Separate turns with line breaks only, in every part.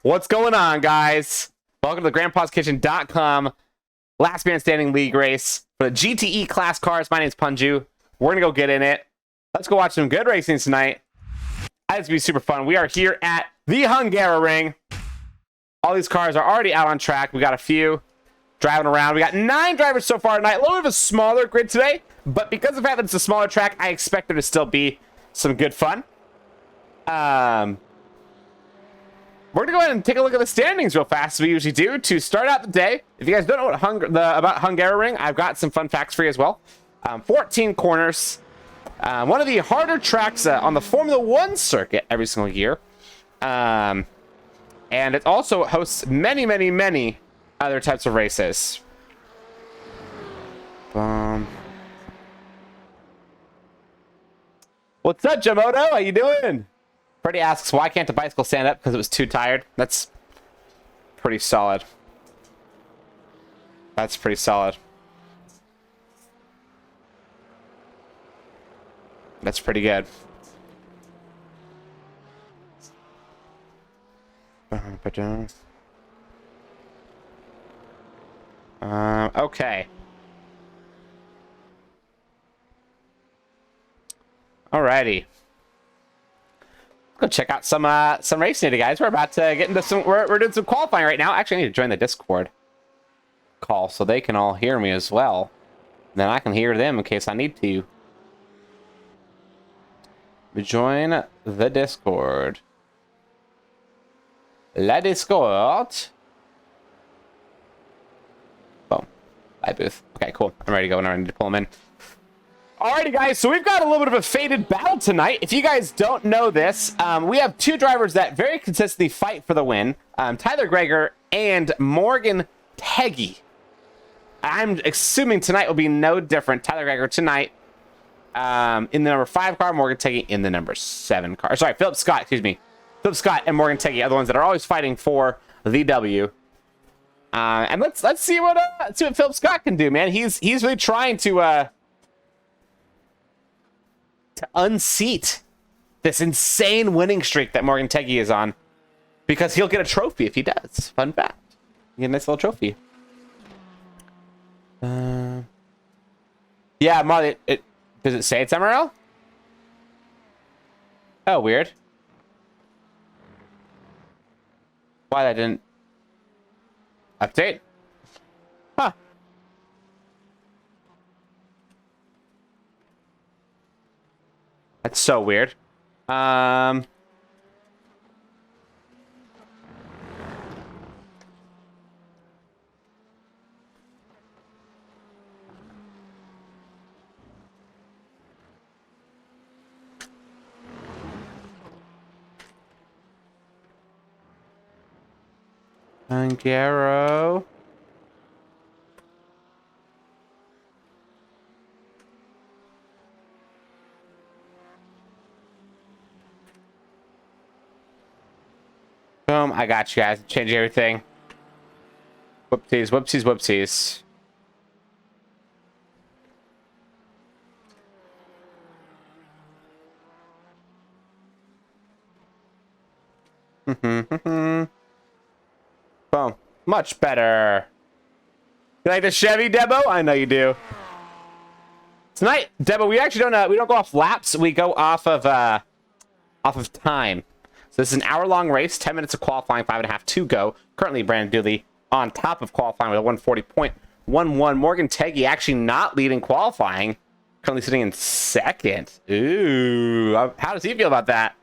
What's going on, guys? Welcome to the grandpaskitchen.com Last Man Standing League race for the GTE class cars. My name's Punju. We're going to go get in it. Let's go watch some good racing tonight. I think it's going to be super fun. We are here at the Hungaroring. All these cars are already out on track. We got a few driving around. We got 9 drivers so far tonight. A little bit of a smaller grid today, but because of the fact that it's a smaller track, I expect there to still be some good fun. We're going to go ahead and take a look at the standings real fast, as we usually do, to start out the day. If you guys don't know what about Hungaroring, I've got some fun facts for you as well. 14 corners. One of the harder tracks on the Formula 1 circuit every single year. And it also hosts many, many, many other types of races. What's up, Jamoto? How you doing? Freddie asks, why can't the bicycle stand up? Because it was too tired. That's pretty solid. That's pretty solid. That's pretty good. Okay. Alrighty. Go check out some racing today, guys. We're about to get into some. We're doing some qualifying right now. Actually, I need to join the Discord call so they can all hear me as well. Then I can hear them in case I need to. Join the Discord. La Discord. Boom. Bye, booth. Okay, cool. I'm ready to go, and I need to pull them in. Alrighty, guys, so we've got a little bit of a faded battle tonight. If you guys don't know this, we have 2 drivers that very consistently fight for the win. Tyler Greger and Morgan Tegey. I'm assuming tonight will be no different. Tyler Greger tonight in the number 5 car, Morgan Tegey in the number 7 car. Sorry, Philip Scott, excuse me. Philip Scott and Morgan Tegey are the ones that are always fighting for the W. And let's see what Philip Scott can do, man. He's really trying to unseat this insane winning streak that Morgan Tegey is on, because he'll get a trophy if he does. Fun fact. You get a nice little trophy. Yeah, Molly, does it say it's MRL? Oh, weird. Why that didn't update? Huh. That's so weird. Hungaro. Boom, I got you guys. Change everything. Whoopsies, whoopsies, whoopsies. Boom. Much better. You like the Chevy, Debo? I know you do. Tonight, Debo, we actually don't go off laps. We go off of time. So this is an hour-long race, 10 minutes of qualifying, 5.5 to go. Currently, Brandon Dooley on top of qualifying with a 140.11. Morgan Tegey actually not leading qualifying, currently sitting in 2nd. Ooh, how does he feel about that?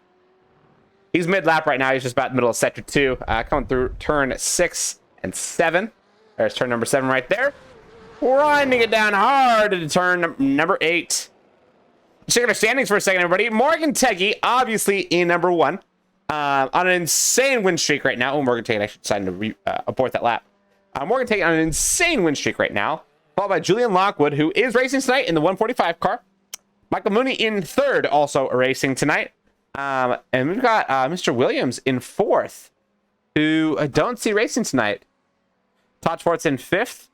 He's mid-lap right now. He's just about in the middle of sector 2, coming through turn 6 and 7. There's turn number 7 right there. Grinding it down hard to turn number 8. Check out our standings for a second, everybody. Morgan Tegey, obviously in number 1. On an insane win streak right now. Oh, Morgan Tegey actually decided to abort that lap. Morgan Tegey on an insane win streak right now. Followed by Julian Lockwood, who is racing tonight in the 145 car. Michael Mooney in 3rd, also racing tonight. And we've got Mr. Williams in 4th, who I don't see racing tonight. Todd Schwartz in 5th.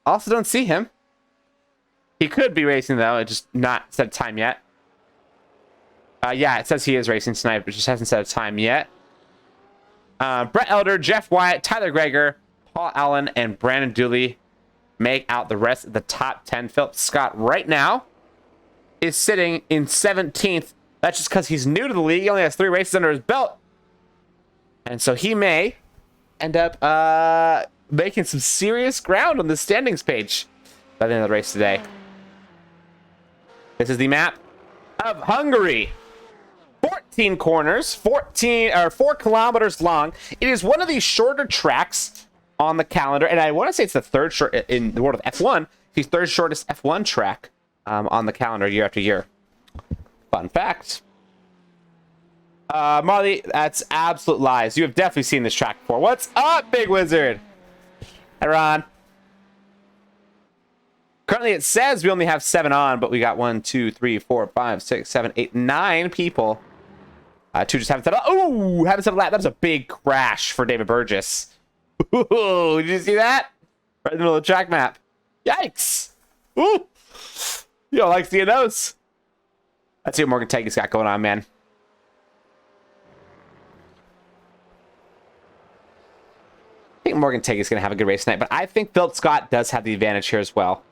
Also don't see him. He could be racing, though. It's just not set a time yet. Yeah, it says he is racing tonight, but just hasn't set a time yet. Brett Elder, Jeff Wyatt, Tyler Greger, Paul Allen, and Brandon Dooley make out the rest of the top 10. Philip Scott right now is sitting in 17th. That's just because he's new to the league. He only has 3 races under his belt. And so he may end up making some serious ground on the standings page by the end of the race today. This is the map of Hungary. 14 corners, 4 kilometers long. It is one of the shorter tracks on the calendar, and I want to say it's the third short in the world of F1. It's the third shortest F1 track on the calendar year after year. Fun fact. Marley, that's absolute lies. You have definitely seen this track before. What's up, Big Wizard? Hi, Ron. Currently, it says we only have 7 on, but we got 1, 2, 3, 4, 5, 6, 7, 8, 9 people. 2 just haven't set up. Oh, haven't set a lap. That was a big crash for David Burgess. Ooh, did you see that? Right in the middle of the track map. Yikes. Ooh. You don't like seeing those. Let's see what Morgan Tegey's got going on, man. I think Morgan Tegey's going to have a good race tonight, but I think Philip Scott does have the advantage here as well.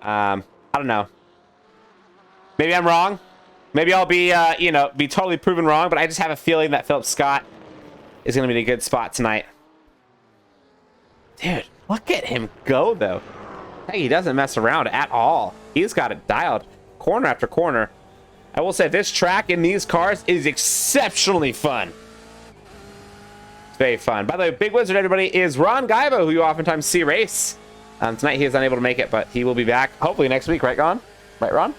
I don't know. Maybe I'm wrong. Maybe I'll be, be totally proven wrong, but I just have a feeling that Philip Scott is going to be in a good spot tonight. Dude, look at him go, though. Hey, he doesn't mess around at all. He's got it dialed corner after corner. I will say this track in these cars is exceptionally fun. It's very fun. By the way, Big Wizard, everybody, is Ron Gaibo, who you oftentimes see race. Tonight he is unable to make it, but he will be back hopefully next week, right, Ron? Right, Ron?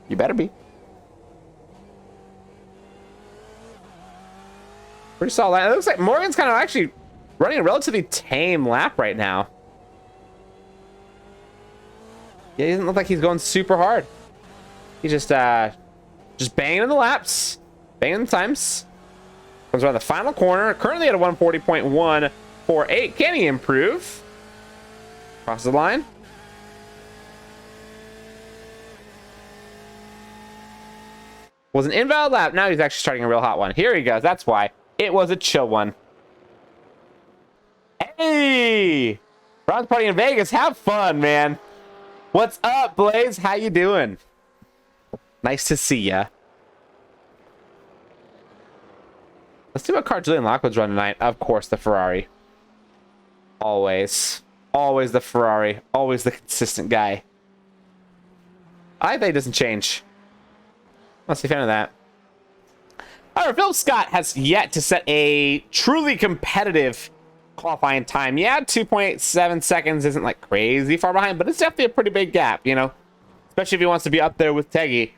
You better be. Pretty solid. It looks like Morgan's kind of actually running a relatively tame lap right now. Yeah, he doesn't look like he's going super hard. He's just banging in the laps, banging the times. Comes around the final corner. Currently at a 140.148. Can he improve? Crosses the line. Was an invalid lap. Now he's actually starting a real hot one. Here he goes. That's why. It was a chill one. Hey! Ron's party in Vegas. Have fun, man. What's up, Blaze? How you doing? Nice to see ya. Let's see what car Julian Lockwood's running tonight. Of course, the Ferrari. Always. Always the Ferrari. Always the consistent guy. I think it doesn't change. Must be a fan of that. Alright, Phil Scott has yet to set a truly competitive qualifying time. Yeah, 2.7 seconds isn't like crazy far behind, but it's definitely a pretty big gap, you know? Especially if he wants to be up there with Tegey.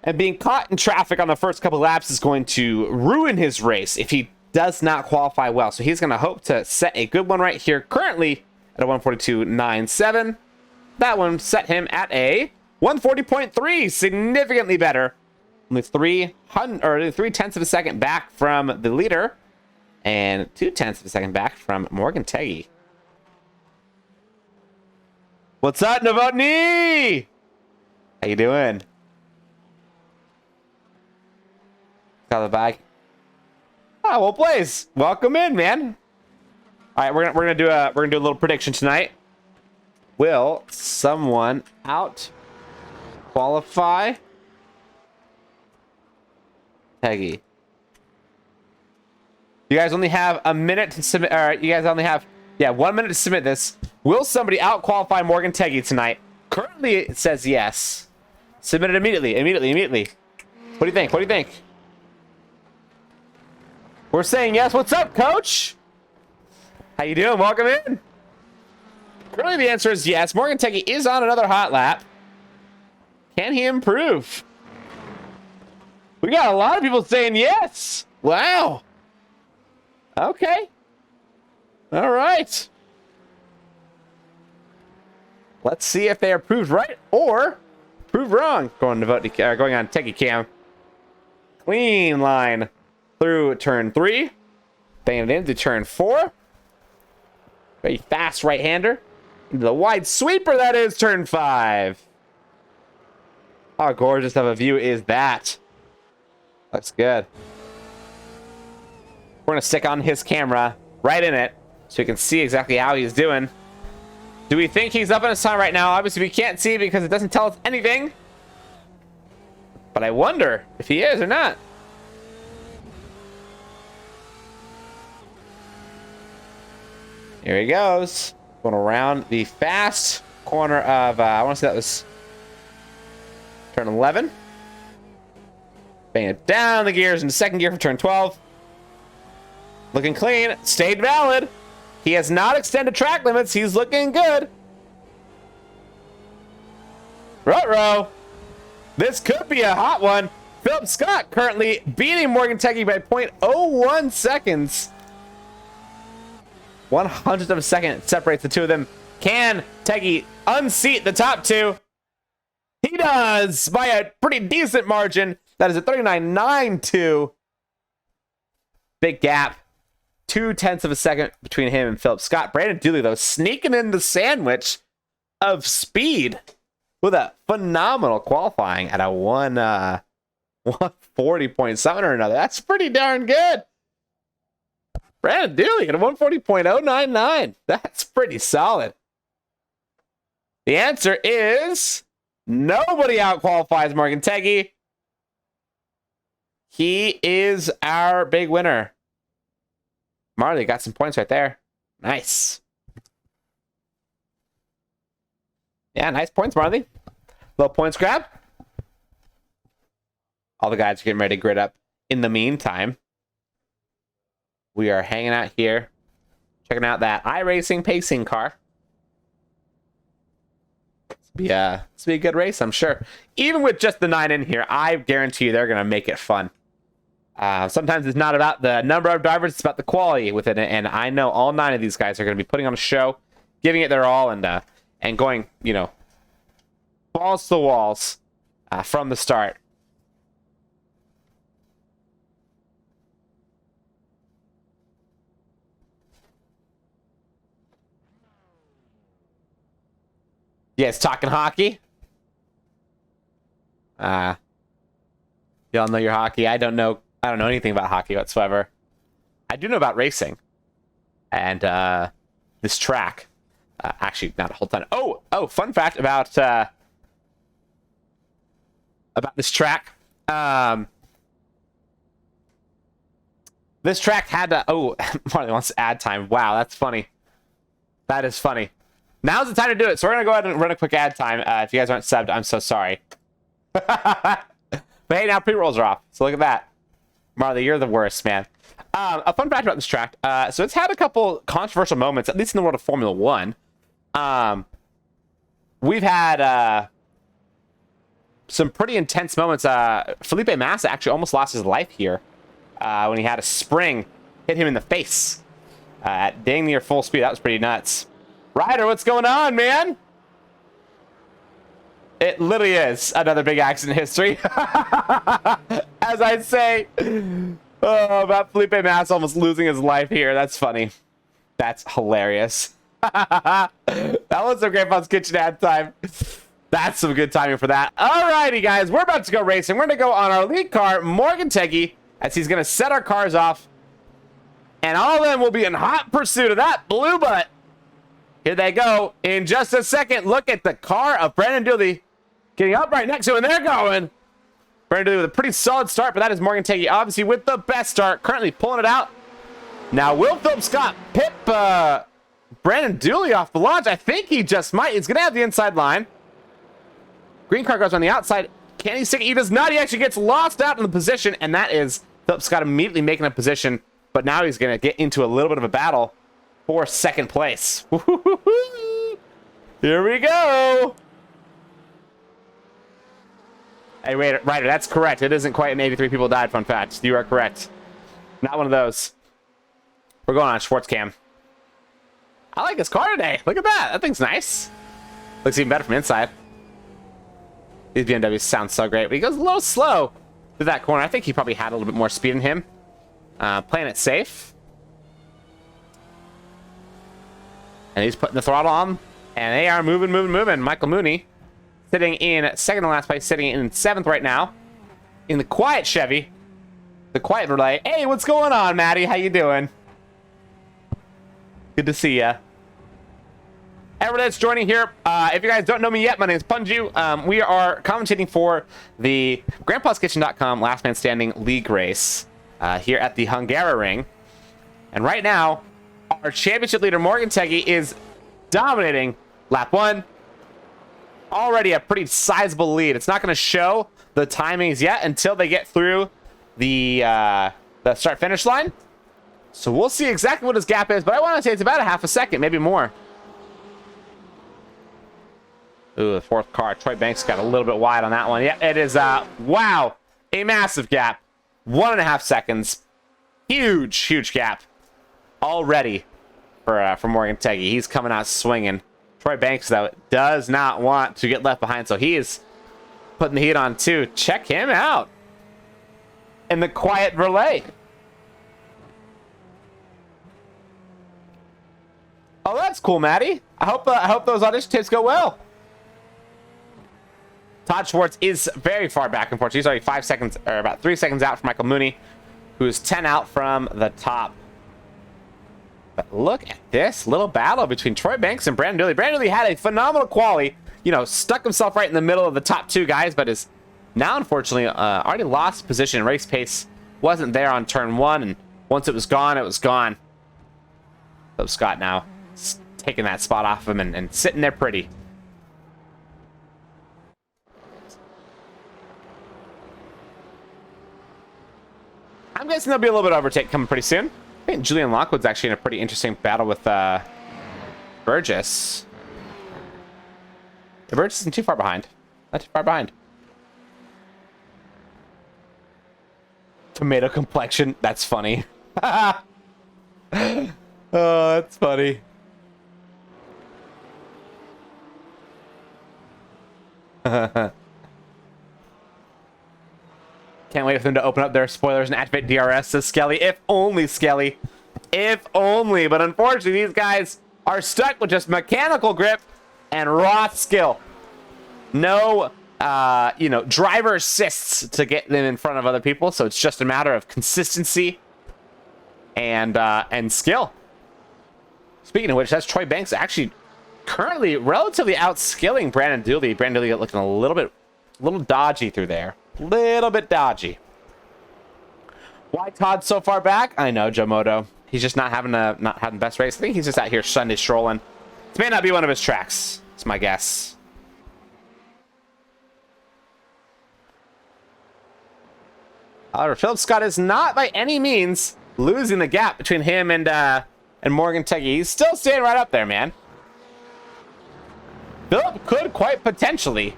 And being caught in traffic on the first couple laps is going to ruin his race if he does not qualify well. So he's going to hope to set a good one right here. Currently at a 142.97. That one set him at a 140.3, significantly better. Only 3/10 of a second back from the leader, and 0.2 of a second back from Morgan Tegey. What's up, Novotny? How you doing? Got the bag. Ah, well, Blaze, welcome in, man. All right, we're gonna do a little prediction tonight. Will someone out qualify Tegey? You guys only have a minute to submit. All right, you guys only have 1 minute to submit this. Will somebody out qualify Morgan Tegey tonight? Currently, it says yes. Submit it immediately. Immediately. What do you think? What do you think? We're saying yes. What's up, Coach? How you doing? Welcome in. Currently, the answer is yes. Morgan Tegey is on another hot lap. Can he improve? We got a lot of people saying yes. Wow. Okay. All right. Let's see if they are proved right or proved wrong. Going on Tegey cam. Clean line through turn 3. Banging it into turn 4. Very fast right-hander. Into the wide sweeper, that is turn 5. How gorgeous of a view is that? Looks good. We're going to stick on his camera right in it so we can see exactly how he's doing. Do we think he's up in his time right now? Obviously, we can't see because it doesn't tell us anything. But I wonder if he is or not. Here he goes. Going around the fast corner of, I want to say that was turn 11. Bang it down the gears into second gear for turn 12. Looking clean. Stayed valid. He has not extended track limits. He's looking good. Ruh-roh. This could be a hot one. Philip Scott currently beating Morgan Tegey by 0.01 seconds. 100th of a second separates the two of them. Can Tegey unseat the top two? He does by a pretty decent margin. That is a 39.92. Big gap. 0.2 of a second between him and Philip Scott. Brandon Dooley, though, sneaking in the sandwich of speed with a phenomenal qualifying at a 140 point something or another. That's pretty darn good. Brandon Dooley at a 140.099. That's pretty solid. The answer is nobody out-qualifies Morgan Tegey. He is our big winner. Marley got some points right there. Nice. Yeah, nice points, Marley. Little points grab. All the guys are getting ready to grid up. In the meantime, we are hanging out here, checking out that iRacing pacing car. This will be a good race, I'm sure. Even with just the 9 in here, I guarantee you they're going to make it fun. Sometimes it's not about the number of drivers, it's about the quality within it. And I know all 9 of these guys are going to be putting on a show, giving it their all, and going, you know, balls to the walls from the start. Yes, talking hockey. Y'all know your hockey. I don't know anything about hockey whatsoever. I do know about racing. And this track. Actually, not a whole ton. Oh, fun fact about this track. This track had to... Oh, Marley wants to add time. Wow, that's funny. That is funny. Now's the time to do it. So we're going to go ahead and run a quick ad time. If you guys aren't subbed, I'm so sorry. But hey, now pre-rolls are off. So look at that. Marley, you're the worst, man. A fun fact about this track. So it's had a couple controversial moments, at least in the world of Formula 1. We've had some pretty intense moments. Felipe Massa actually almost lost his life here when he had a spring hit him in the face at dang near full speed. That was pretty nuts. Ryder, what's going on, man? It literally is another big accident history. As I'd say. Oh, about Felipe Massa almost losing his life here. That's funny. That's hilarious. That was some great fun kitchen ad time. That's some good timing for that. Alrighty, guys. We're about to go racing. We're going to go on our lead car, Morgan Tegey, as he's going to set our cars off. And all of them will be in hot pursuit of that blue butt. Here they go. In just a second, look at the car of Brandon Dooley getting up right next to him, and they're going. Brandon Dooley with a pretty solid start, but that is Morgan Tegey, obviously with the best start, currently pulling it out. Now, will Philip Scott pip Brandon Dooley off the launch? I think he just might. He's going to have the inside line. Green car goes on the outside. Can he stick it? He does not. He actually gets lost out in the position, and that is Philip Scott immediately making a position, but now he's going to get into a little bit of a battle for second place. Here we go. Hey, wait, Ryder, that's correct. It isn't quite an 83 people died, fun fact. You are correct. Not one of those. We're going on Schwartz cam. I like this car today. Look at that. That thing's nice. Looks even better from inside. These BMWs sound so great, but he goes a little slow through that corner. I think he probably had a little bit more speed in him. Playing it safe. And he's putting the throttle on. And they are moving. Michael Mooney sitting in second to last place, sitting in seventh right now. In the quiet Chevy. The quiet relay. Hey, what's going on, Maddie? How you doing? Good to see ya. Everyone that's joining here, if you guys don't know me yet, my name is Punju. We are commentating for the Grandpa'sKitchen.com Last Man Standing League race here at the Hungaroring. And right now, our championship leader, Morgan Tegey, is dominating lap 1. Already a pretty sizable lead. It's not going to show the timings yet until they get through the start-finish line. So we'll see exactly what his gap is, but I want to say it's about a half a second, maybe more. Ooh, the fourth car. Troy Banks got a little bit wide on that one. Yeah, it is, wow, a massive gap. 1.5 seconds. Huge, huge gap already for Morgan Tegey. He's coming out swinging. Troy Banks, though, does not want to get left behind, so he is putting the heat on, too. Check him out in the quiet relay. Oh, that's cool, Maddie. I hope those audition tapes go well. Todd Schwartz is very far back, unfortunately. He's already 5 seconds, or about 3 seconds out from Michael Mooney, who is 10 out from the top. But look at this little battle between Troy Banks and Brandon Dooley. Brandon Dooley had a phenomenal quali, you know, stuck himself right in the middle of the top 2 guys, but is now, unfortunately, already lost position. Race pace wasn't there on turn 1, and once it was gone, it was gone. So Scott now taking that spot off him and sitting there pretty. I'm guessing there'll be a little bit of overtake coming pretty soon. I think Julian Lockwood's actually in a pretty interesting battle with Burgess. The Burgess isn't too far behind. Not too far behind. Tomato complexion. That's funny. Oh, that's funny. Can't wait for them to open up their spoilers and activate DRS, says Skelly. If only, Skelly. If only. But unfortunately, these guys are stuck with just mechanical grip and raw skill. No, you know, driver assists to get them in front of other people. So it's just a matter of consistency and skill. Speaking of which, that's Troy Banks actually currently relatively outskilling Brandon Dooley. Brandon Dooley looking a little dodgy through there. Little bit dodgy. Why Todd so far back? I know, Jomoto. He's just not having the best race. I think he's just out here Sunday strolling. This may not be one of his tracks. It's my guess. However, Philip Scott is not by any means losing the gap between him and Morgan Tegey. He's still staying right up there, man. Philip could quite potentially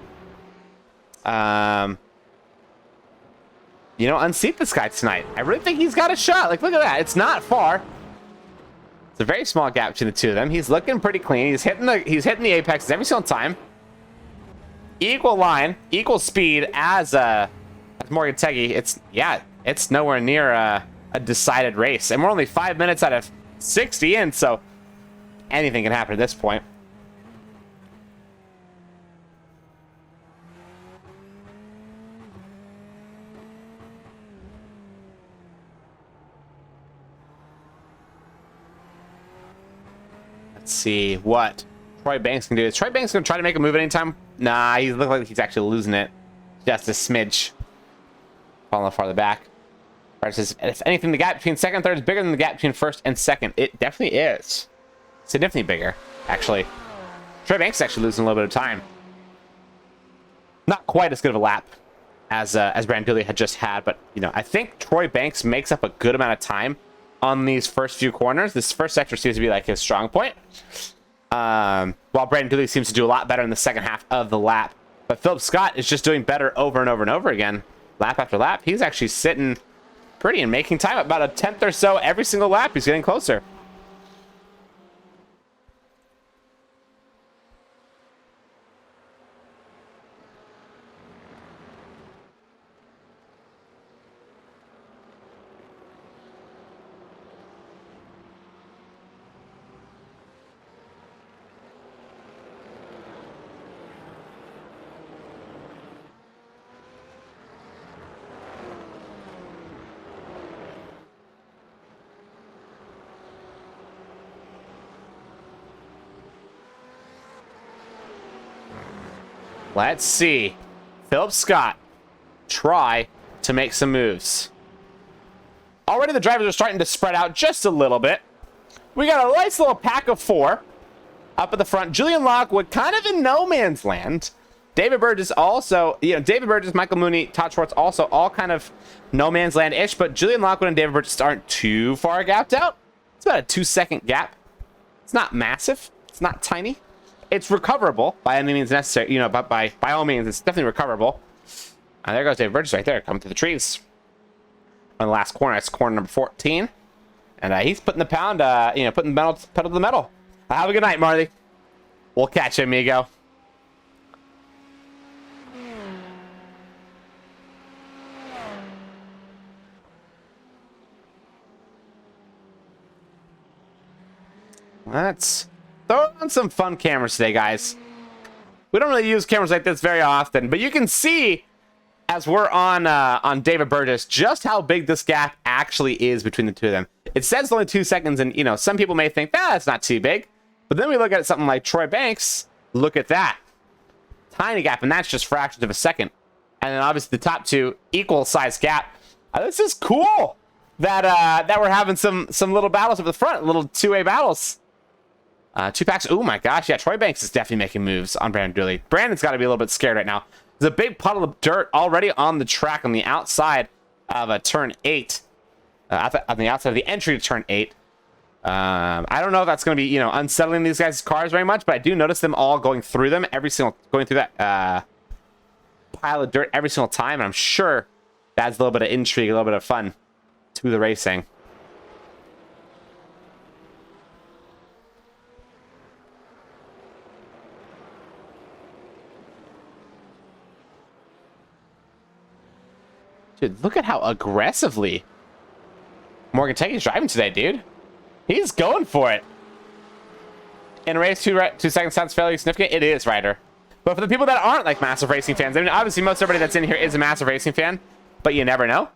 you know, unseat this guy tonight. I really think he's got a shot. Like, look at that. It's not far. It's a very small gap between the two of them. He's looking pretty clean. He's hitting the apexes every single time. Equal line, equal speed as Morgan Tegey. It's nowhere near a decided race. And we're only 5 minutes out of 60 in, so anything can happen at this point. Let's see what Troy Banks can do. Is Troy Banks going to try to make a move anytime? Nah, he looks like he's actually losing it. Just a smidge. Falling farther back. Says, if anything, the gap between second and third is bigger than the gap between first and second. It definitely is. Significantly bigger, actually. Troy Banks is actually losing a little bit of time. Not quite as good of a lap as Brandon Dooley had just had, but, you know, I think Troy Banks makes up a good amount of time on these first few corners. This first sector seems to be like his strong point. While Brandon Dooley seems to do a lot better in the second half of the lap. But Philip Scott is just doing better over and over and over again. Lap after lap. He's actually sitting pretty and making time. About a 10th or so every single lap. He's getting closer. Let's see. Philip Scott try to make some moves. Already the drivers are starting to spread out just a little bit. We got a nice little pack of 4 up at the front. Julian Lockwood kind of in no man's land. David Burgess also, David Burgess, Michael Mooney, Todd Schwartz also all kind of no man's land-ish, but Julian Lockwood and David Burgess aren't too far gapped out. It's about a 2-second gap. It's not massive. It's not tiny. It's recoverable by any means necessary. But by all means, it's definitely recoverable. And there goes David Burgess right there, coming through the trees. On the last corner, that's corner number 14. And he's putting the pound, putting the pedal to the metal. Have a good night, Marley. We'll catch you, amigo. Let's throw on some fun cameras today, guys. We don't really use cameras like this very often, but you can see as we're on David Burgess just how big this gap actually is between the two of them. It says only 2 seconds, and some people may think that's not too big, but then we look at something like Troy Banks. Look at that tiny gap, and that's just fractions of a second. And then obviously the top two equal size gap. This is cool that we're having some little battles up the front, little two-way battles. 2 packs. Oh my gosh, yeah, Troy Banks is definitely making moves on Brandon Dooley. Brandon's got to be a little bit scared right now. There's a big puddle of dirt already on the track on the outside of turn 8. On the outside of the entry to turn 8. I don't know if that's going to be, unsettling these guys' cars very much, but I do notice them all going through them, going through that pile of dirt every single time, and I'm sure adds a little bit of intrigue, a little bit of fun to the racing. Dude, look at how aggressively Morgan Tegey's driving today, dude. He's going for it. In a race, 2 seconds sounds fairly significant. It is, Ryder. But for the people that aren't like massive racing fans, I mean, obviously most everybody that's in here is a massive racing fan, but you never know.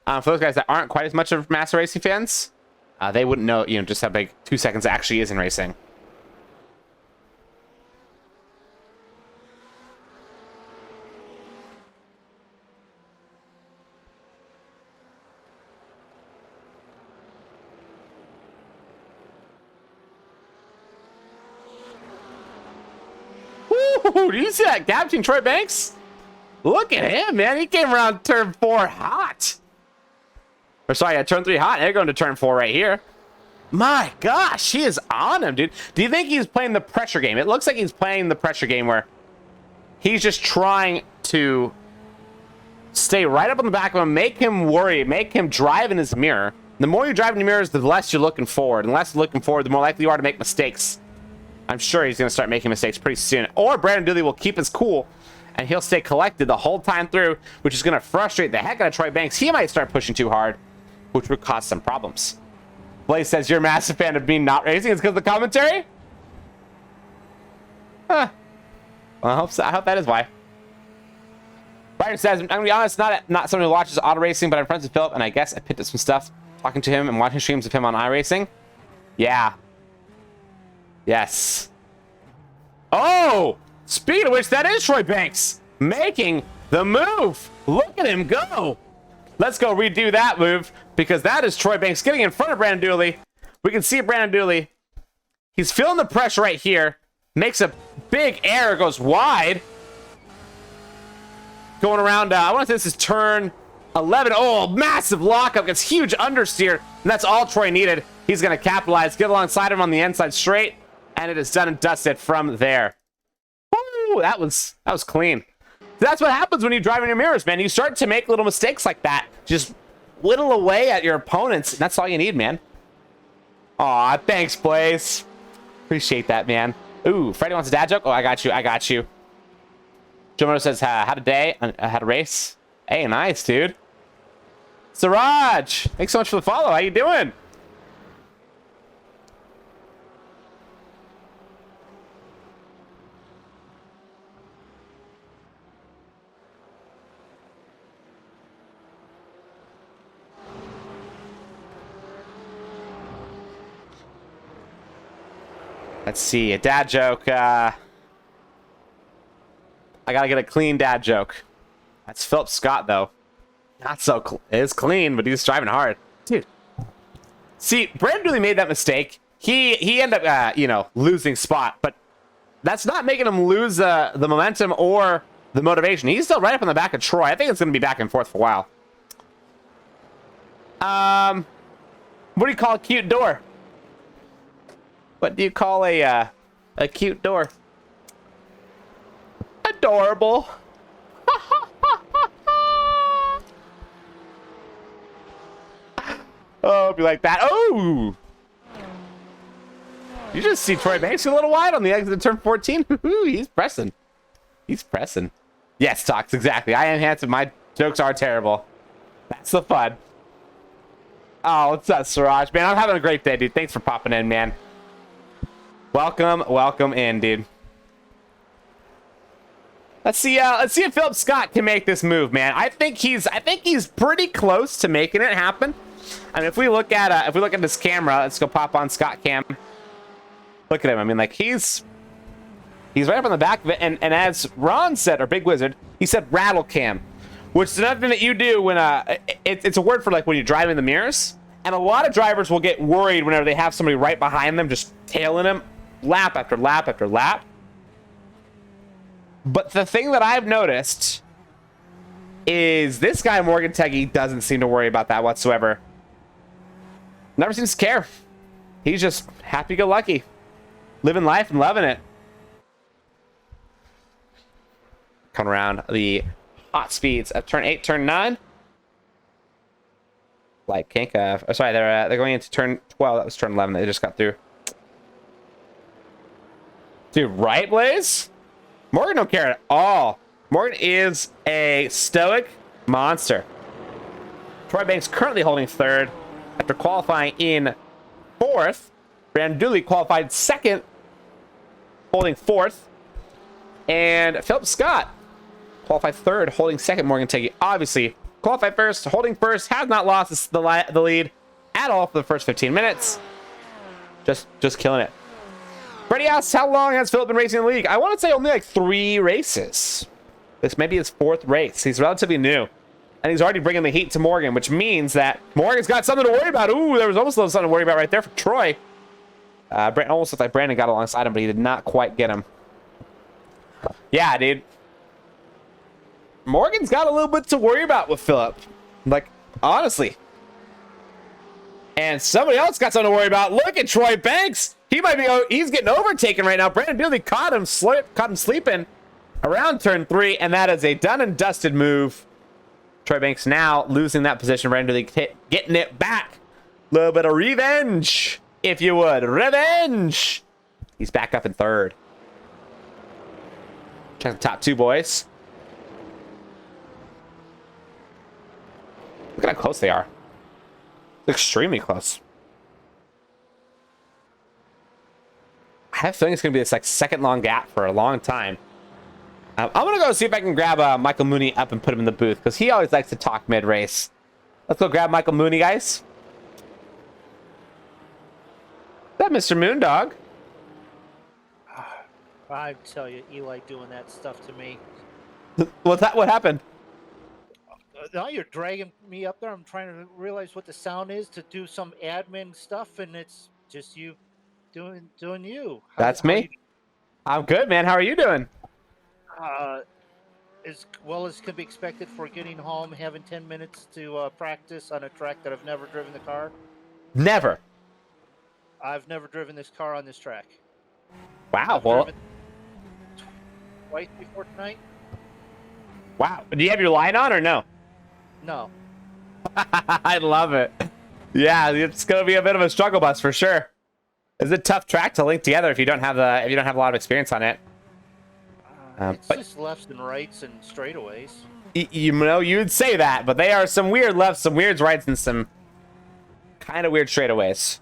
For those guys that aren't quite as much of massive racing fans, they wouldn't know, just how big 2 seconds actually is in racing. Ooh, do you see that gap between Troy Banks? Look at him, man. He came around turn 4 hot. Or sorry, turn 3 hot. They're going to turn 4 right here. My gosh, he is on him, dude. Do you think he's playing the pressure game? It looks like he's playing the pressure game where he's just trying to stay right up on the back of him, make him worry, make him drive in his mirror. The more you drive in your mirrors, the less you're looking forward. And the less you're looking forward, the more likely you are to make mistakes. I'm sure he's going to start making mistakes pretty soon. Or Brandon Dooley will keep his cool, and he'll stay collected the whole time through, which is going to frustrate the heck out of Troy Banks. He might start pushing too hard, which would cause some problems. Blaze says, you're a massive fan of me not racing. It's because of the commentary? Huh. Well, I hope so. I hope that is why. Ryder says, I'm going to be honest, not someone who watches auto racing, but I'm friends with Philip, and I guess I picked up some stuff talking to him and watching streams of him on iRacing. Yeah. Yes. Oh! Speaking of which, that is Troy Banks making the move. Look at him go. Let's go redo that move, because that is Troy Banks getting in front of Brandon Dooley. We can see Brandon Dooley. He's feeling the pressure right here. Makes a big error, goes wide. Going around, I want to say this is turn 11. Oh, massive lockup. Gets huge understeer, and that's all Troy needed. He's going to capitalize, get alongside him on the inside straight, and it is done and dusted from there. Woo, that was clean. That's what happens when you drive in your mirrors, man. You start to make little mistakes like that. Just whittle away at your opponents, and that's all you need, man. Aw, thanks, Blaze. Appreciate that, man. Ooh, Freddie wants a dad joke? Oh, I got you. I got you. Joe Moto says, had a day, had a race. Hey, nice, dude. Siraj, thanks so much for the follow. How you doing? Let's see, a dad joke. I gotta get a clean dad joke. That's Philip Scott, though. Not so it's clean, but he's driving hard. Dude. See, Brandon really made that mistake. He ended up, you know, losing spot, but that's not making him lose the momentum or the motivation. He's still right up on the back of Troy. I think it's going to be back and forth for a while. What do you call a cute door? What do you call a cute door? Adorable. Oh, be like that. Oh! You just see Troy Banks a little wide on the exit of turn 14. He's pressing. He's pressing. Yes, Tox, exactly. I am handsome. My jokes are terrible. That's the fun. Oh, what's up, Siraj? Man, I'm having a great day, dude. Thanks for popping in, man. Welcome in, dude. Let's see if Philip Scott can make this move, man. I think he's pretty close to making it happen. I mean, if we look at this camera, let's go pop on Scott Cam. Look at him. I mean, like he's right up on the back of it, and as Ron said, or Big Wizard, he said rattle cam, which is another thing that you do when it's a word for like when you drive in the mirrors, and a lot of drivers will get worried whenever they have somebody right behind them just tailing them lap after lap after lap. But the thing that I've noticed is this guy Morgan Tegey doesn't seem to worry about that whatsoever. Never seems to care. He's just happy-go-lucky, living life and loving it. Coming around the hot speeds of turn 8, turn 9. Like Kanka. Oh, sorry, they're going into turn 12. That was turn 11 that they just got through. Dude, right, Blaze? Morgan don't care at all. Morgan is a stoic monster. Troy Banks currently holding third after qualifying in fourth. Brandon Dooley qualified second, holding fourth. And Philip Scott qualified third, holding second. Morgan Tegey obviously qualified first, holding first, has not lost the lead at all for the first 15 minutes. Just killing it. Freddie asks, how long has Philip been racing in the league? I want to say only like 3 races. This may be his 4th race. He's relatively new. And he's already bringing the heat to Morgan, which means that Morgan's got something to worry about. Ooh, there was almost a little something to worry about right there for Troy. Almost looked like Brandon got alongside him, but he did not quite get him. Yeah, dude. Morgan's got a little bit to worry about with Philip. Like, honestly. And somebody else got something to worry about. Look at Troy Banks. He might be, he's getting overtaken right now. Brandon Dooley caught him sleeping around turn 3, and that is a done and dusted move. Troy Banks now losing that position. Brandon Dooley getting it back. A little bit of revenge, if you would. Revenge. He's back up in third. Check the top 2, boys. Look at how close they are. Extremely close. I have a feeling it's going to be this like second long gap for a long time. I'm going to go see if I can grab Michael Mooney up and put him in the booth, because he always likes to talk mid-race. Let's go grab Michael Mooney, guys. Is that Mr. Moondog?
I tell you, Eli doing that stuff to me.
What happened?
Now you're dragging me up there. I'm trying to realize what the sound is to do some admin stuff, and it's just you doing you.
That's me. I'm good, man. How are you doing?
As well as can be expected for getting home, having 10 minutes to practice on a track that I've never driven the car.
Never.
I've never driven this car on this track.
Wow. Well,
twice before tonight.
Wow. Do you have your line on or no?
No.
I love it. Yeah, it's gonna be a bit of a struggle bus for sure. It's a tough track to link together if you don't have a lot of experience on it.
It's just lefts and rights and straightaways.
You know, you would say that, but they are some weird lefts, some weird rights, and some kind of weird straightaways.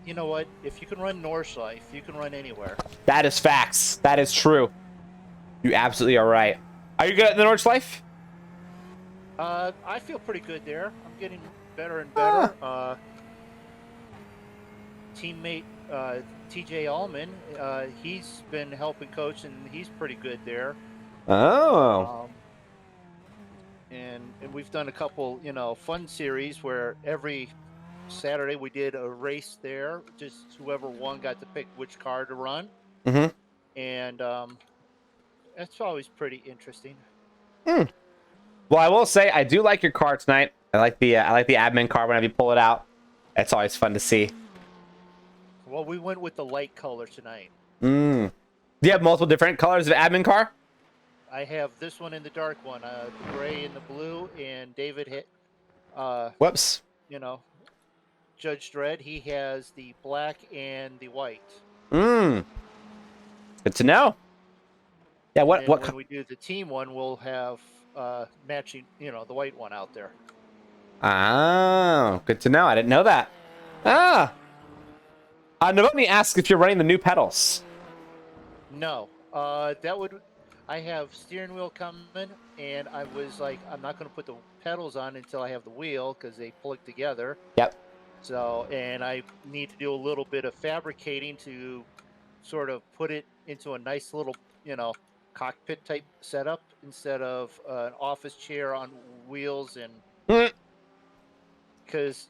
You know what? If you can run Nordschleife, you can run anywhere.
That is facts. That is true. You absolutely are right. Are you good at the Nordschleife?
I feel pretty good there. I'm getting better and better. Teammate TJ Allman, he's been helping coach, and he's pretty good there.
Oh.
And we've done a couple, fun series where every Saturday we did a race there. Just whoever won got to pick which car to run,
Mm-hmm.
and that's always pretty interesting.
Mm. Well, I will say I do like your car tonight. I like the admin car whenever you pull it out. It's always fun to see.
Well, we went with the light color tonight.
Mm. Do you have multiple different colors of admin car?
I have this one in the dark one, the gray and the blue, and David hit,
Whoops.
Judge Dredd. He has the black and the white.
Mm. Good to know. Yeah. What?
When we do the team one, we'll have matching, the white one out there.
Oh, good to know. I didn't know that. Ah. Novotny asks if you're running the new pedals.
No, I have steering wheel coming, and I was like, I'm not going to put the pedals on until I have the wheel because they plug together.
Yep.
So, and I need to do a little bit of fabricating to sort of put it into a nice little, cockpit type setup instead of an office chair on wheels, and because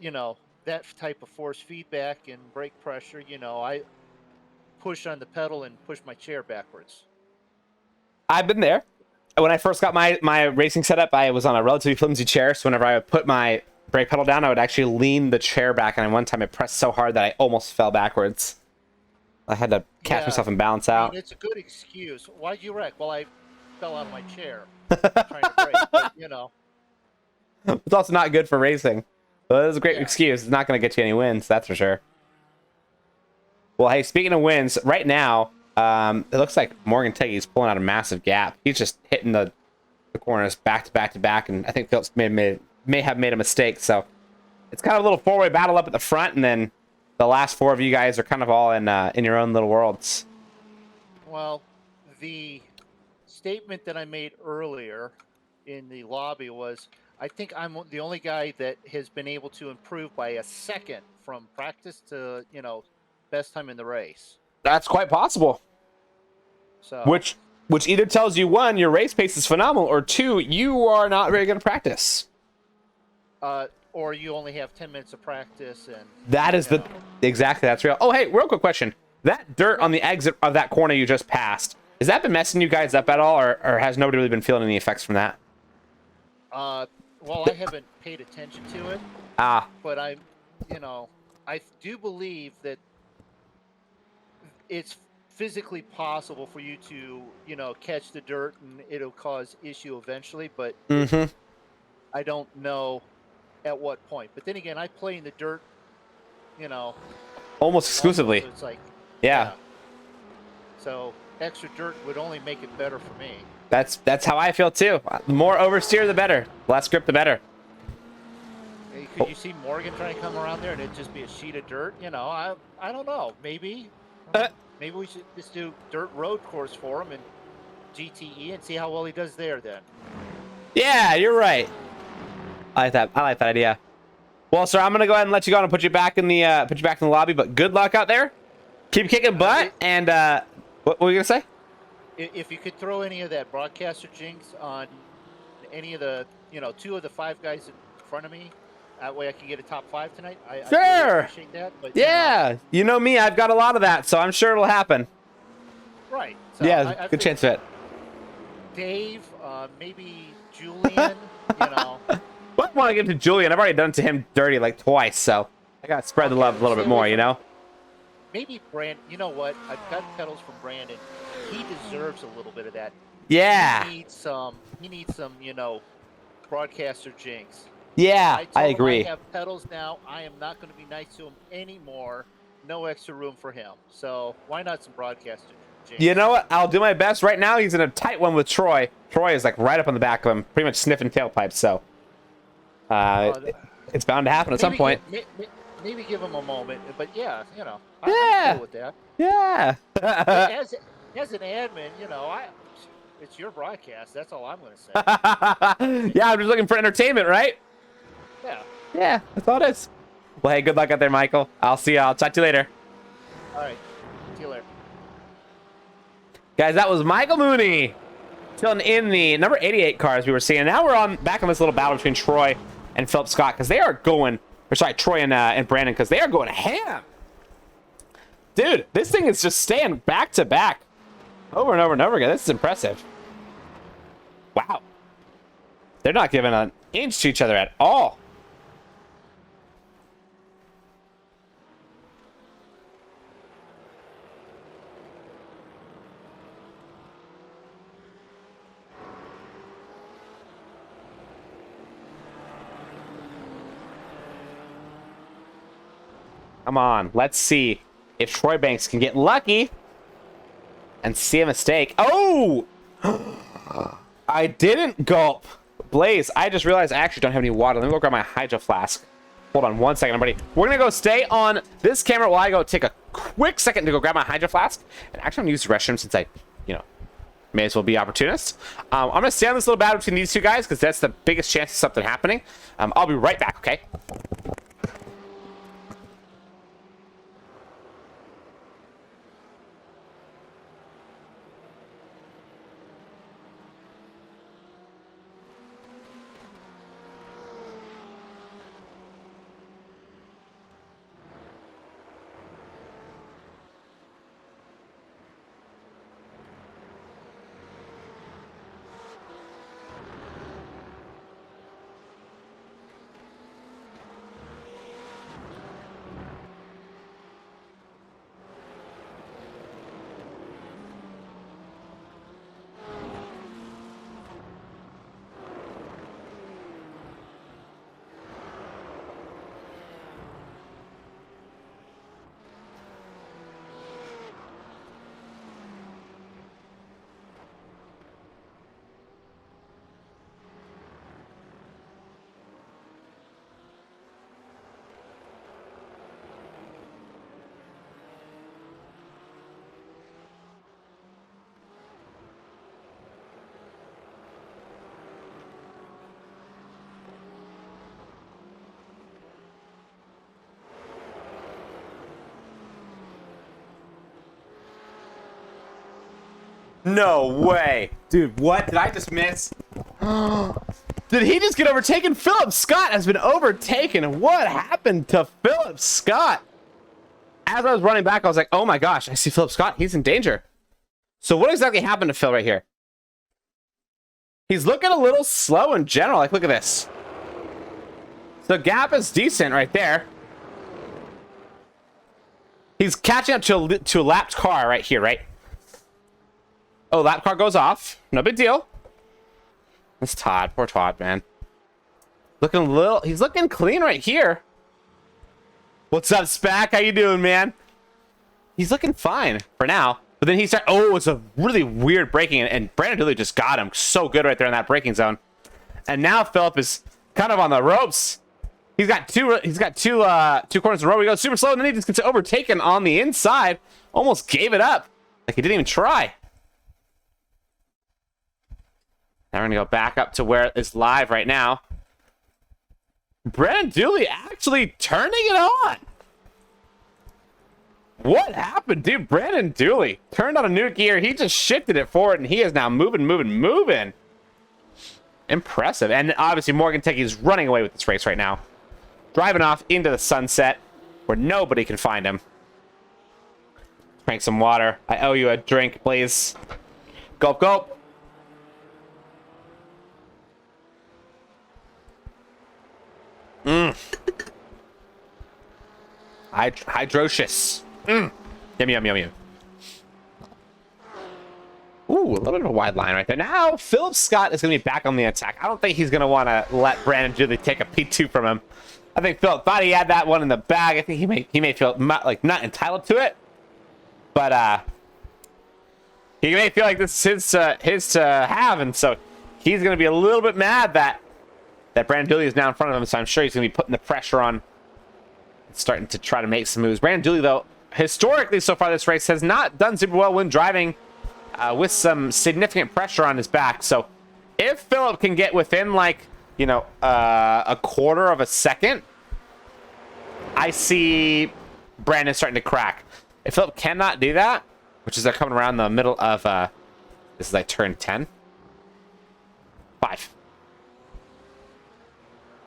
that type of force feedback and brake pressure, I push on the pedal and push my chair backwards.
I've been there. When I first got my racing setup, I was on a relatively flimsy chair, so whenever I would put my brake pedal down, I would actually lean the chair back, and one time I pressed so hard that I almost fell backwards. I had to catch myself and balance out.
It's a good excuse. Why'd you wreck? Well, I fell out of my chair trying to brake, but,
It's also not good for racing. But it was a great
Yeah.
excuse. It's not going to get you any wins, that's for sure. Well, hey, speaking of wins, right now, it looks like Morgan Tegey's pulling out a massive gap. He's just hitting the corners back to back to back, and I think Phillips may have made a mistake. So it's kind of a little four-way battle up at the front, and then the last four of you guys are kind of all in your own little worlds.
Well, the statement that I made earlier in the lobby was, I think I'm the only guy that has been able to improve by a second from practice to, best time in the race.
That's quite possible.
So
Which either tells you, one, your race pace is phenomenal, or two, you are not very good at practice.
or you only have 10 minutes of practice, and
That is exactly, that's real. Oh, hey, real quick question. That dirt on the exit of that corner you just passed, has that been messing you guys up at all, or has nobody really been feeling any effects from that?
well, I haven't paid attention to it. But I do believe that it's physically possible for you to, catch the dirt and it'll cause issue eventually, but I don't know at what point. But then again, I play in the dirt,
Almost exclusively.
so it's like,
Yeah.
So extra dirt would only make it better for me.
That's how I feel too. The more oversteer, the better. Less grip, the better.
Hey, could you see Morgan trying to come around there and it'd just be a sheet of dirt? I don't know. Maybe we should just do dirt road course for him and GTE and see how well he does there then.
Yeah, you're right. I like that. I like that idea. Well, sir, I'm gonna go ahead and let you go and put you back in the lobby. But good luck out there. Keep kicking butt. And what were you gonna say?
If you could throw any of that broadcaster jinx on any of the 2 of the 5 guys in front of me, that way I can get a top 5 tonight. I
Sure.
really appreciate that. But
Yeah, you know me. I've got a lot of that, so I'm sure it'll happen.
right. So
Yeah,
I
good chance of it.
Dave, maybe Julian.
What want to give to Julian? I've already done it to him dirty like twice, so I gotta spread the love a little bit more,
Maybe Brandon. You know what? I've got pedals from Brandon. He deserves a little bit of that.
Yeah.
He needs some. Broadcaster jinx.
Yeah,
told
I
him
agree.
I have pedals now. I am not going to be nice to him anymore. No extra room for him. So why not some broadcaster jinx?
You know what? I'll do my best. Right now, he's in a tight one with Troy. Troy is like right up on the back of him, pretty much sniffing tailpipes. So it's bound to happen at some point.
Maybe give him a moment. But yeah,
Yeah.
I'm cool with that.
Yeah.
As an admin, it's your broadcast. That's all I'm going to say.
Yeah, I'm just looking for entertainment, right?
Yeah.
Yeah, that's all it is. Well, hey, good luck out there, Michael. I'll see you. I'll talk to you later.
All right. See you later.
Guys, that was Michael Mooney. Still in the number 88 cars we were seeing. Now we're back on this little battle between Troy and Philip Scott because they are going, or sorry, Troy and Brandon, because they are going ham. Dude, this thing is just staying back to back over and over and over again. This is impressive. Wow. They're not giving an inch to each other at all. Come on, let's see if Troy Banks can get lucky and see a mistake. Oh! I didn't gulp. Blaze, I just realized I actually don't have any water. Let me go grab my hydro flask. Hold on one second, everybody. We're gonna go stay on this camera while I go take a quick second to go grab my hydro flask. And actually, I'm gonna use the restroom since I, may as well be opportunist. I'm gonna stay on this little battle between these two guys because that's the biggest chance of something happening. I'll be right back, okay? No way. Dude, what? Did I just miss? Did he just get overtaken? Philip Scott has been overtaken. What happened to Philip Scott? As I was running back, I was like, oh my gosh, I see Philip Scott. He's in danger. So what exactly happened to Phil right here? He's looking a little slow in general. Like, look at this. The gap is decent right there. He's catching up to a lapped car right here, right? Oh, lap car goes off. No big deal. It's Todd. Poor Todd, man. Looking a little... He's looking clean right here. What's up, Spack? How you doing, man? He's looking fine for now. But then he started... Oh, it's a really weird braking. And Brandon Dooley just got him so good right there in that braking zone. And now Philip is kind of on the ropes. He's got two corners in a row. He goes super slow, and then he just gets overtaken on the inside. Almost gave it up. Like he didn't even try. Now we're going to go back up to where it's live right now. Brandon Dooley actually turning it on. What happened, dude? Brandon Dooley turned on a new gear. He just shifted it forward, and he is now moving. Impressive. And obviously, Morgan Tegey is running away with this race right now. Driving off into the sunset where nobody can find him. Drink some water. I owe you a drink, please. Gulp, gulp. Hydrocious. Yum. Ooh, a little bit of a wide line right there. Now, Philip Scott is going to be back on the attack. I don't think he's going to want to let Brandon Dooley take a P2 from him. I think Philip thought he had that one in the bag. I think he may feel like not entitled to it. But he may feel like this is his to have. And so he's going to be a little bit mad that Brandon Dooley is now in front of him. So I'm sure he's going to be putting the pressure on, starting to try to make some moves. Brandon Dooley, though, historically so far this race has not done super well when driving with some significant pressure on his back. So if Philip can get within like, a quarter of a second, I see Brandon starting to crack. If Philip cannot do that, which is they're coming around the middle of, this is like turn 10. 5.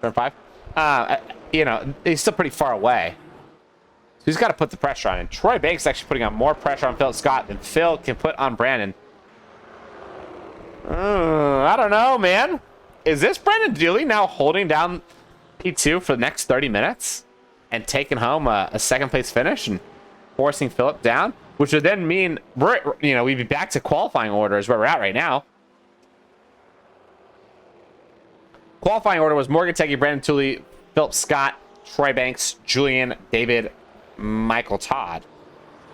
Turn 5. You know, he's still pretty far away. So he's got to put the pressure on. And Troy Banks is actually putting on more pressure on Philip Scott than Phil can put on Brandon. I don't know, man. Is this Brandon Dooley now holding down P2 for the next 30 minutes and taking home a second place finish and forcing Philip down? Which would then mean, we'd be back to qualifying orders where we're at right now. Qualifying order was Morgan Tegey, Brandon Dooley, Philip Scott, Troy Banks, Julian, David, Michael Todd,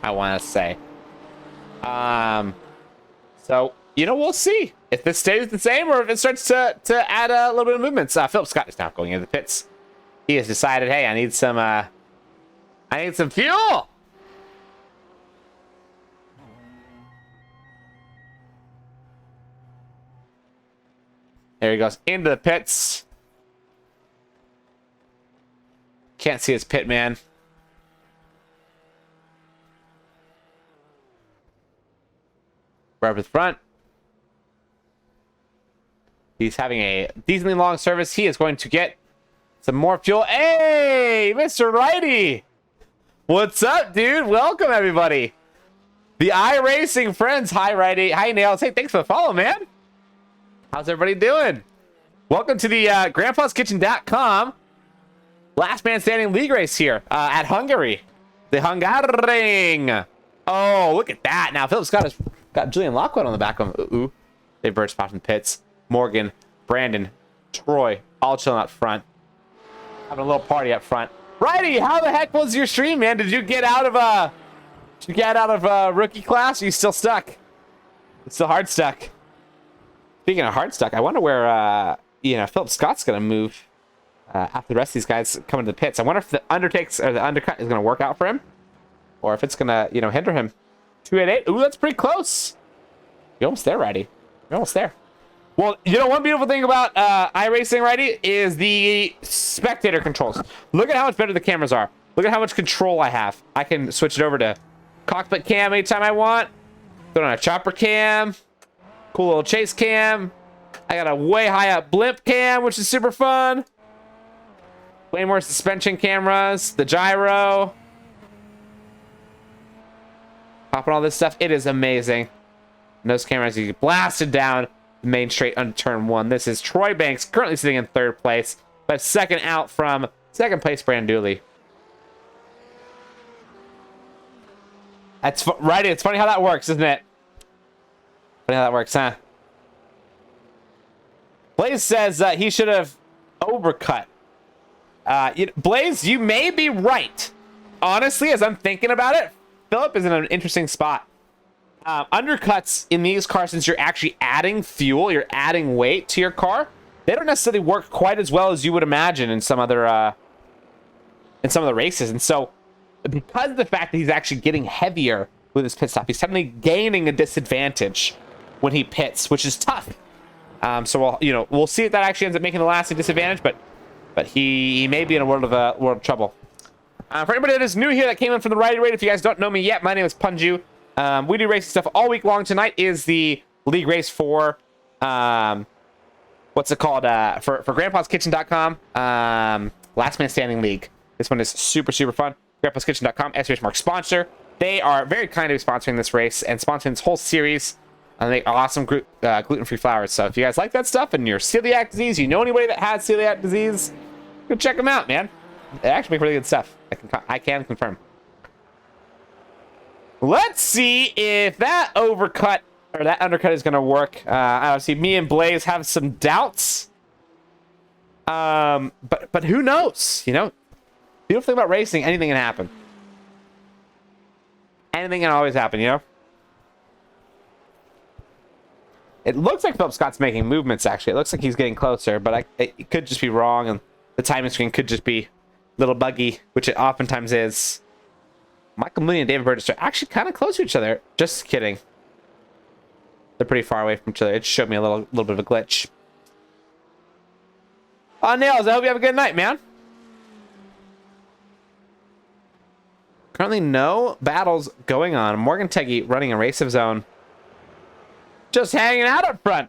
I want to say. So, we'll see if this stays the same or if it starts to add a little bit of movements. Philip Scott is now going into the pits. He has decided, hey, I need some fuel. There he goes into the pits. Can't see his pit man. Right up at the front. He's having a decently long service. He is going to get some more fuel. Hey, Mr. Righty. What's up, dude? Welcome, everybody. The iRacing friends. Hi, Righty. Hi, Nails. Hey, thanks for the follow, man. How's everybody doing? Welcome to the grandpaskitchen.com Last Man Standing League race here at Hungary. The Hungaroring. Oh, look at that. Now, Philip Scott has got Julian Lockwood on the back of him. Ooh. They bird spot from the pits. Morgan, Brandon, Troy, all chilling up front. Having a little party up front. Righty, how the heck was your stream, man? Did you get out of rookie class? Or are you still stuck? It's still hard stuck. Speaking of hard stuck, I wonder where Philip Scott's gonna move after the rest of these guys come into the pits. I wonder if the undercut is gonna work out for him, or if it's gonna hinder him. 288. Ooh, that's pretty close. You're almost there, Righty. You're almost there. Well, one beautiful thing about iRacing, Righty, is the spectator controls. Look at how much better the cameras are. Look at how much control I have. I can switch it over to cockpit cam anytime I want. Put on a chopper cam. Cool little chase cam. I got a way high up blimp cam, which is super fun. Way more suspension cameras. The gyro. Popping all this stuff. It is amazing. And those cameras, you get blasted down the main straight under turn 1. This is Troy Banks, currently sitting in 3rd place, but second out from 2nd place Brandon Dooley. That's right. It's funny how that works, isn't it? Funny how that works, huh? Blaze says he should have overcut. Blaze, you may be right. Honestly, as I'm thinking about it, Philip is in an interesting spot. Undercuts in these cars, since you're actually adding fuel, you're adding weight to your car, they don't necessarily work quite as well as you would imagine in some other in some of the races. And so, because of the fact that he's actually getting heavier with his pit stop, he's suddenly gaining a disadvantage when he pits, which is tough. So we'll see if that actually ends up making a lasting disadvantage, but he may be in a world of trouble. For anybody that is new here that came in from the Righty Raid, if you guys don't know me yet, my name is Punju. We do racing stuff all week long. Tonight is the league race for what's it called? For grandpaskitchen.com. Last Man Standing League. This one is super, super fun. grandpaskitchen.com, S Mark sponsor. They are very kind to be sponsoring this race and sponsoring this whole series. And they make awesome gluten-free flours. So if you guys like that stuff and you're celiac disease, you know anybody that has celiac disease, go check them out, man. They actually make really good stuff. I can confirm. Let's see if that overcut or that undercut is going to work. Obviously, me and Blaze have some doubts. But who knows? Beautiful thing about racing, anything can happen. Anything can always happen, It looks like Philip Scott's making movements, actually. It looks like he's getting closer, but it could just be wrong, and the timing screen could just be a little buggy, which it oftentimes is. Michael Mooney and David Burgess are actually kind of close to each other. Just kidding. They're pretty far away from each other. It showed me a little bit of a glitch. Nails, I hope you have a good night, man. Currently, no battles going on. Morgan Tegey running a race of his own. Just hanging out up front.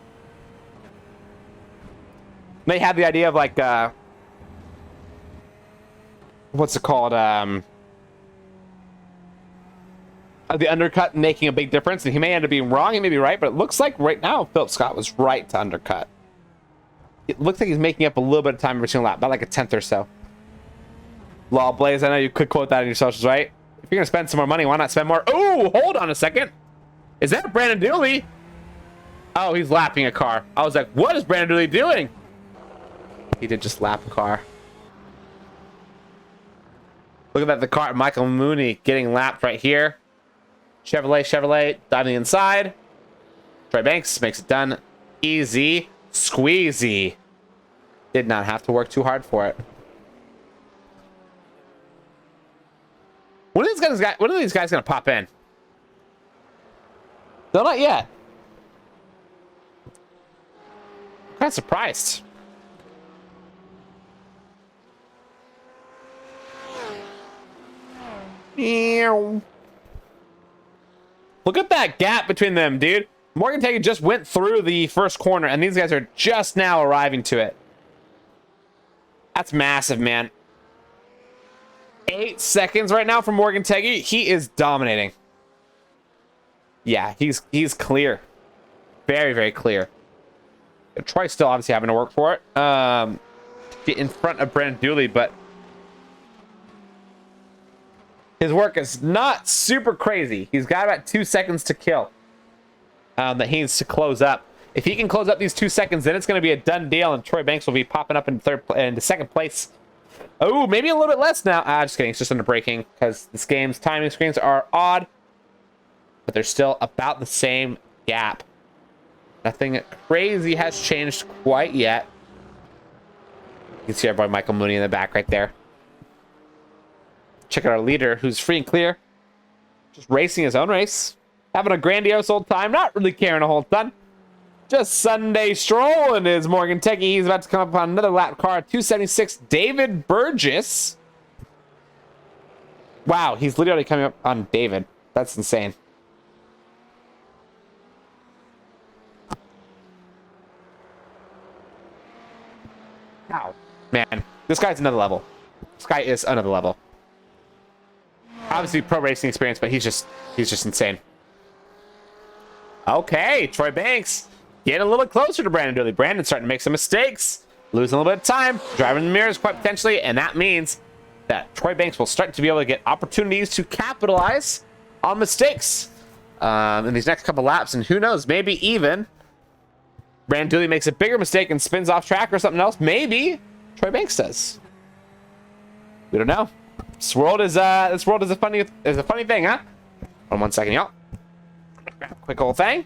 They had the idea of like, what's it called? The undercut making a big difference, and he may end up being wrong, he may be right, but it looks like right now Philip Scott was right to undercut. It looks like he's making up a little bit of time every single lap, about like a 10th or so. Law Blaze, I know you could quote that in your socials, right? If you're gonna spend some more money, why not spend more? Oh, hold on a second. Is that Brandon Dooley? Oh, he's lapping a car. I was like, what is Brandon Dooley doing? He did just lap a car. Look at that, the car, Michael Mooney getting lapped right here. Chevrolet, diving inside. Troy Banks makes it done. Easy. Squeezy. Did not have to work too hard for it. When are these guys gonna pop in? No, not yet. I'm kind of surprised. Ew. Look at that gap between them, dude. Morgan Tegey just went through the first corner, and these guys are just now arriving to it. That's massive, man. 8 seconds right now for Morgan Tegey. He is dominating. Yeah, he's clear. Very, very clear. Troy's still obviously having to work for it. Get in front of Brandon Dooley, but his work is not super crazy. He's got about 2 seconds to kill that he needs to close up. If he can close up these 2 seconds, then it's going to be a done deal, and Troy Banks will be popping up in second place. Oh, maybe a little bit less now. Just kidding. It's just under braking because this game's timing screens are odd, but they're still about the same gap. Nothing crazy has changed quite yet. You can see our boy Michael Mooney in the back right there. Check out our leader, who's free and clear. Just racing his own race. Having a grandiose old time. Not really caring a whole ton. Just Sunday strolling is Morgan Tegey. He's about to come up on another lap car. 276, David Burgess. Wow, he's literally coming up on David. That's insane. Wow. Man, this guy's another level. This guy is another level. Obviously pro racing experience, but he's just insane. Okay, Troy Banks getting a little closer to Brandon Dooley. Brandon's starting to make some mistakes, losing a little bit of time, driving in the mirrors quite potentially, and that means that Troy Banks will start to be able to get opportunities to capitalize on mistakes in these next couple laps, and who knows, maybe even Brandon Dooley makes a bigger mistake and spins off track or something else. Maybe Troy Banks does. We don't know. This world is a funny thing, huh? Hold on 1 second, y'all. Grab a quick old thing.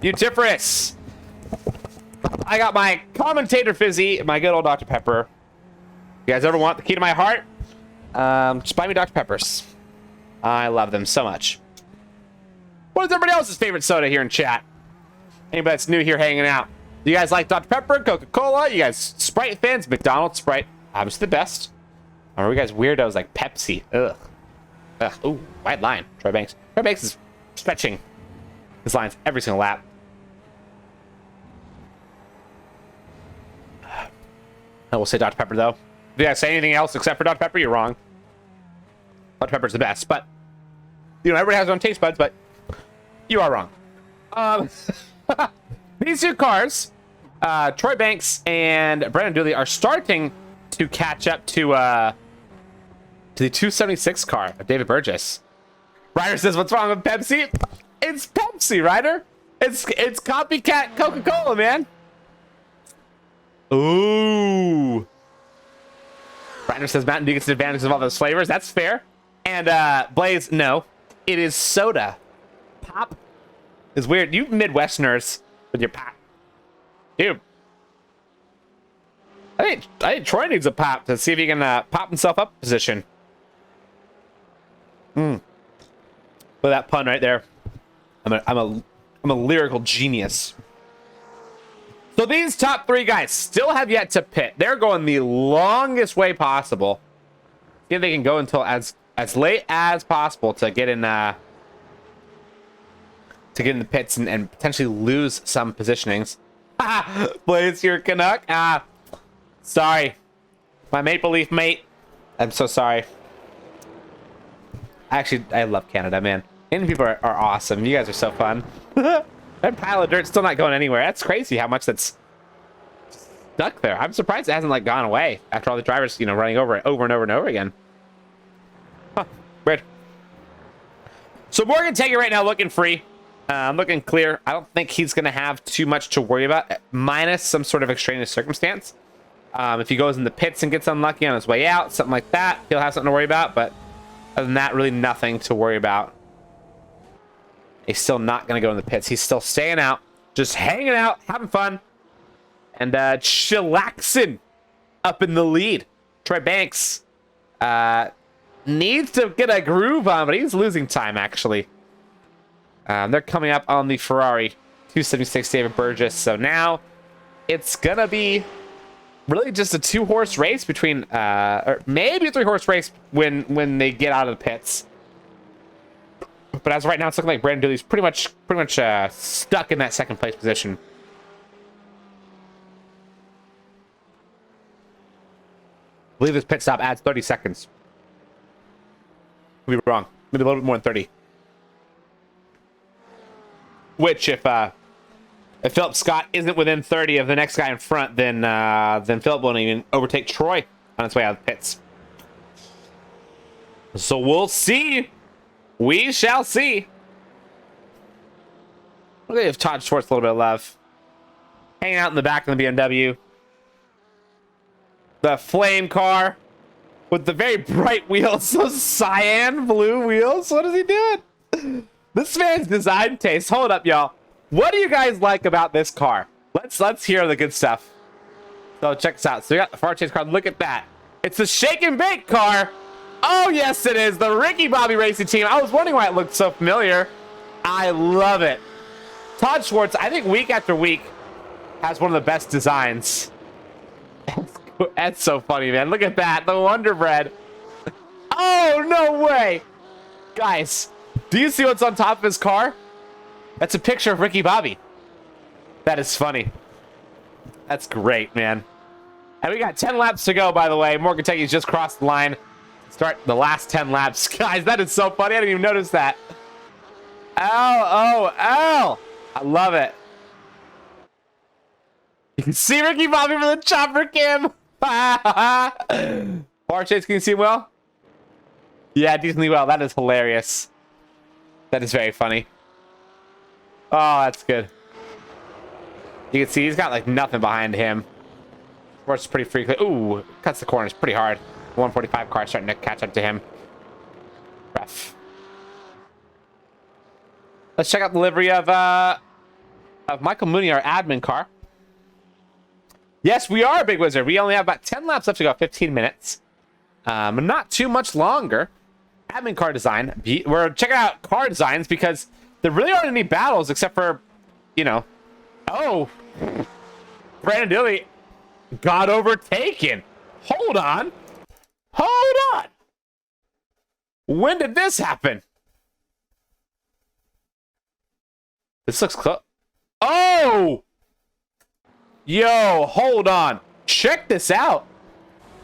Beautiferous. I got my commentator fizzy, my good old Dr. Pepper. You guys ever want the key to my heart? Just buy me Dr. Peppers. I love them so much. What is everybody else's favorite soda here in chat? Anybody that's new here hanging out? Do you guys like Dr. Pepper, Coca-Cola? You guys Sprite fans? McDonald's Sprite, obviously the best. Or are you guys weirdos like Pepsi? Ugh. Ooh, white line. Troy Banks. Troy Banks is stretching his lines every single lap. I will say Dr. Pepper, though. If you guys say anything else except for Dr. Pepper, you're wrong. Dr. Pepper's the best, but you know, everybody has their own taste buds, but you are wrong. These two cars, Troy Banks and Brandon Dooley, are starting to catch up to the 276 car of David Burgess. Ryder says, "What's wrong with Pepsi?" It's Pepsi, Ryder. It's copycat Coca-Cola, man. Ooh. Ryder says Mountain Dew gets the advantage of all those flavors. That's fair. And Blaze, no, it is soda. Pop is weird. You Midwesterners with your pop, dude. I think Troy needs a pop to see if he can pop himself up position. With that pun right there, I'm a lyrical genius. So these top 3 guys still have yet to pit. They're going the longest way possible. See if they can go until as late as possible to get in the pits and potentially lose some positionings. Blaze your Canuck. Sorry. My Maple Leaf mate. I'm so sorry. Actually, I love Canada, man. Indian people are awesome. You guys are so fun. That pile of dirt's still not going anywhere. That's crazy how much that's stuck there. I'm surprised it hasn't like gone away after all the drivers, you know, running over it over and over and over again. Huh, weird. So Morgan Tegey right now looking free. Looking clear. I don't think he's going to have too much to worry about, minus some sort of extraneous circumstance. If he goes in the pits and gets unlucky on his way out, something like that, he'll have something to worry about. But other than that, really nothing to worry about. He's still not going to go in the pits. He's still staying out, just hanging out, having fun, and chillaxing up in the lead. Troy Banks needs to get a groove on, but he's losing time, actually. They're coming up on the Ferrari 276 David Burgess. So now it's going to be really just a 2-horse race between, or maybe a 3-horse race when they get out of the pits. But as of right now, it's looking like Brandon Dooley's pretty much stuck in that second place position. I believe this pit stop adds 30 seconds. Could be wrong. Maybe a little bit more than 30. Which, if Philip Scott isn't within 30 of the next guy in front, then Philip won't even overtake Troy on his way out of the pits. So we'll see. We shall see. We're going to give Todd Schwartz a little bit of love. Hanging out in the back of the BMW. The flame car with the very bright wheels. Those cyan blue wheels. What is he doing? This man's design taste. Hold up, y'all. What do you guys like about this car? Let's hear the good stuff. So check this out. So we got the Far Chase car. Look at that. It's the shake and bake car. Oh, yes, it is. The Ricky Bobby Racing Team. I was wondering why it looked so familiar. I love it. Todd Schwartz, I think week after week, has one of the best designs. That's so funny, man. Look at that. The Wonder Bread. Oh, no way. Guys, do you see what's on top of his car? That's a picture of Ricky Bobby. That is funny. That's great, man. And we got 10 laps to go, by the way. Morgan Tegey's just crossed the line. Start the last 10 laps. Guys, that is so funny. I didn't even notice that. Ow, oh, ow. I love it. You can see Ricky Bobby from the chopper cam. Far Chase, can you see him well? Yeah, decently well. That is hilarious. That is very funny. Oh, that's good. You can see he's got like nothing behind him. Sports pretty freaky. Ooh, cuts the corners pretty hard. 145 car starting to catch up to him. Rough. Let's check out the livery of Michael Mooney, our admin car. Yes, we are a Big Wizard. We only have about 10 laps left to go, 15 minutes. Not too much longer. Admin car design. We're checking out car designs because there really aren't any battles except for, you know. Oh, Brandon Dilly got overtaken. Hold on. Hold on. When did this happen? This looks close. Oh! Yo, hold on. Check this out.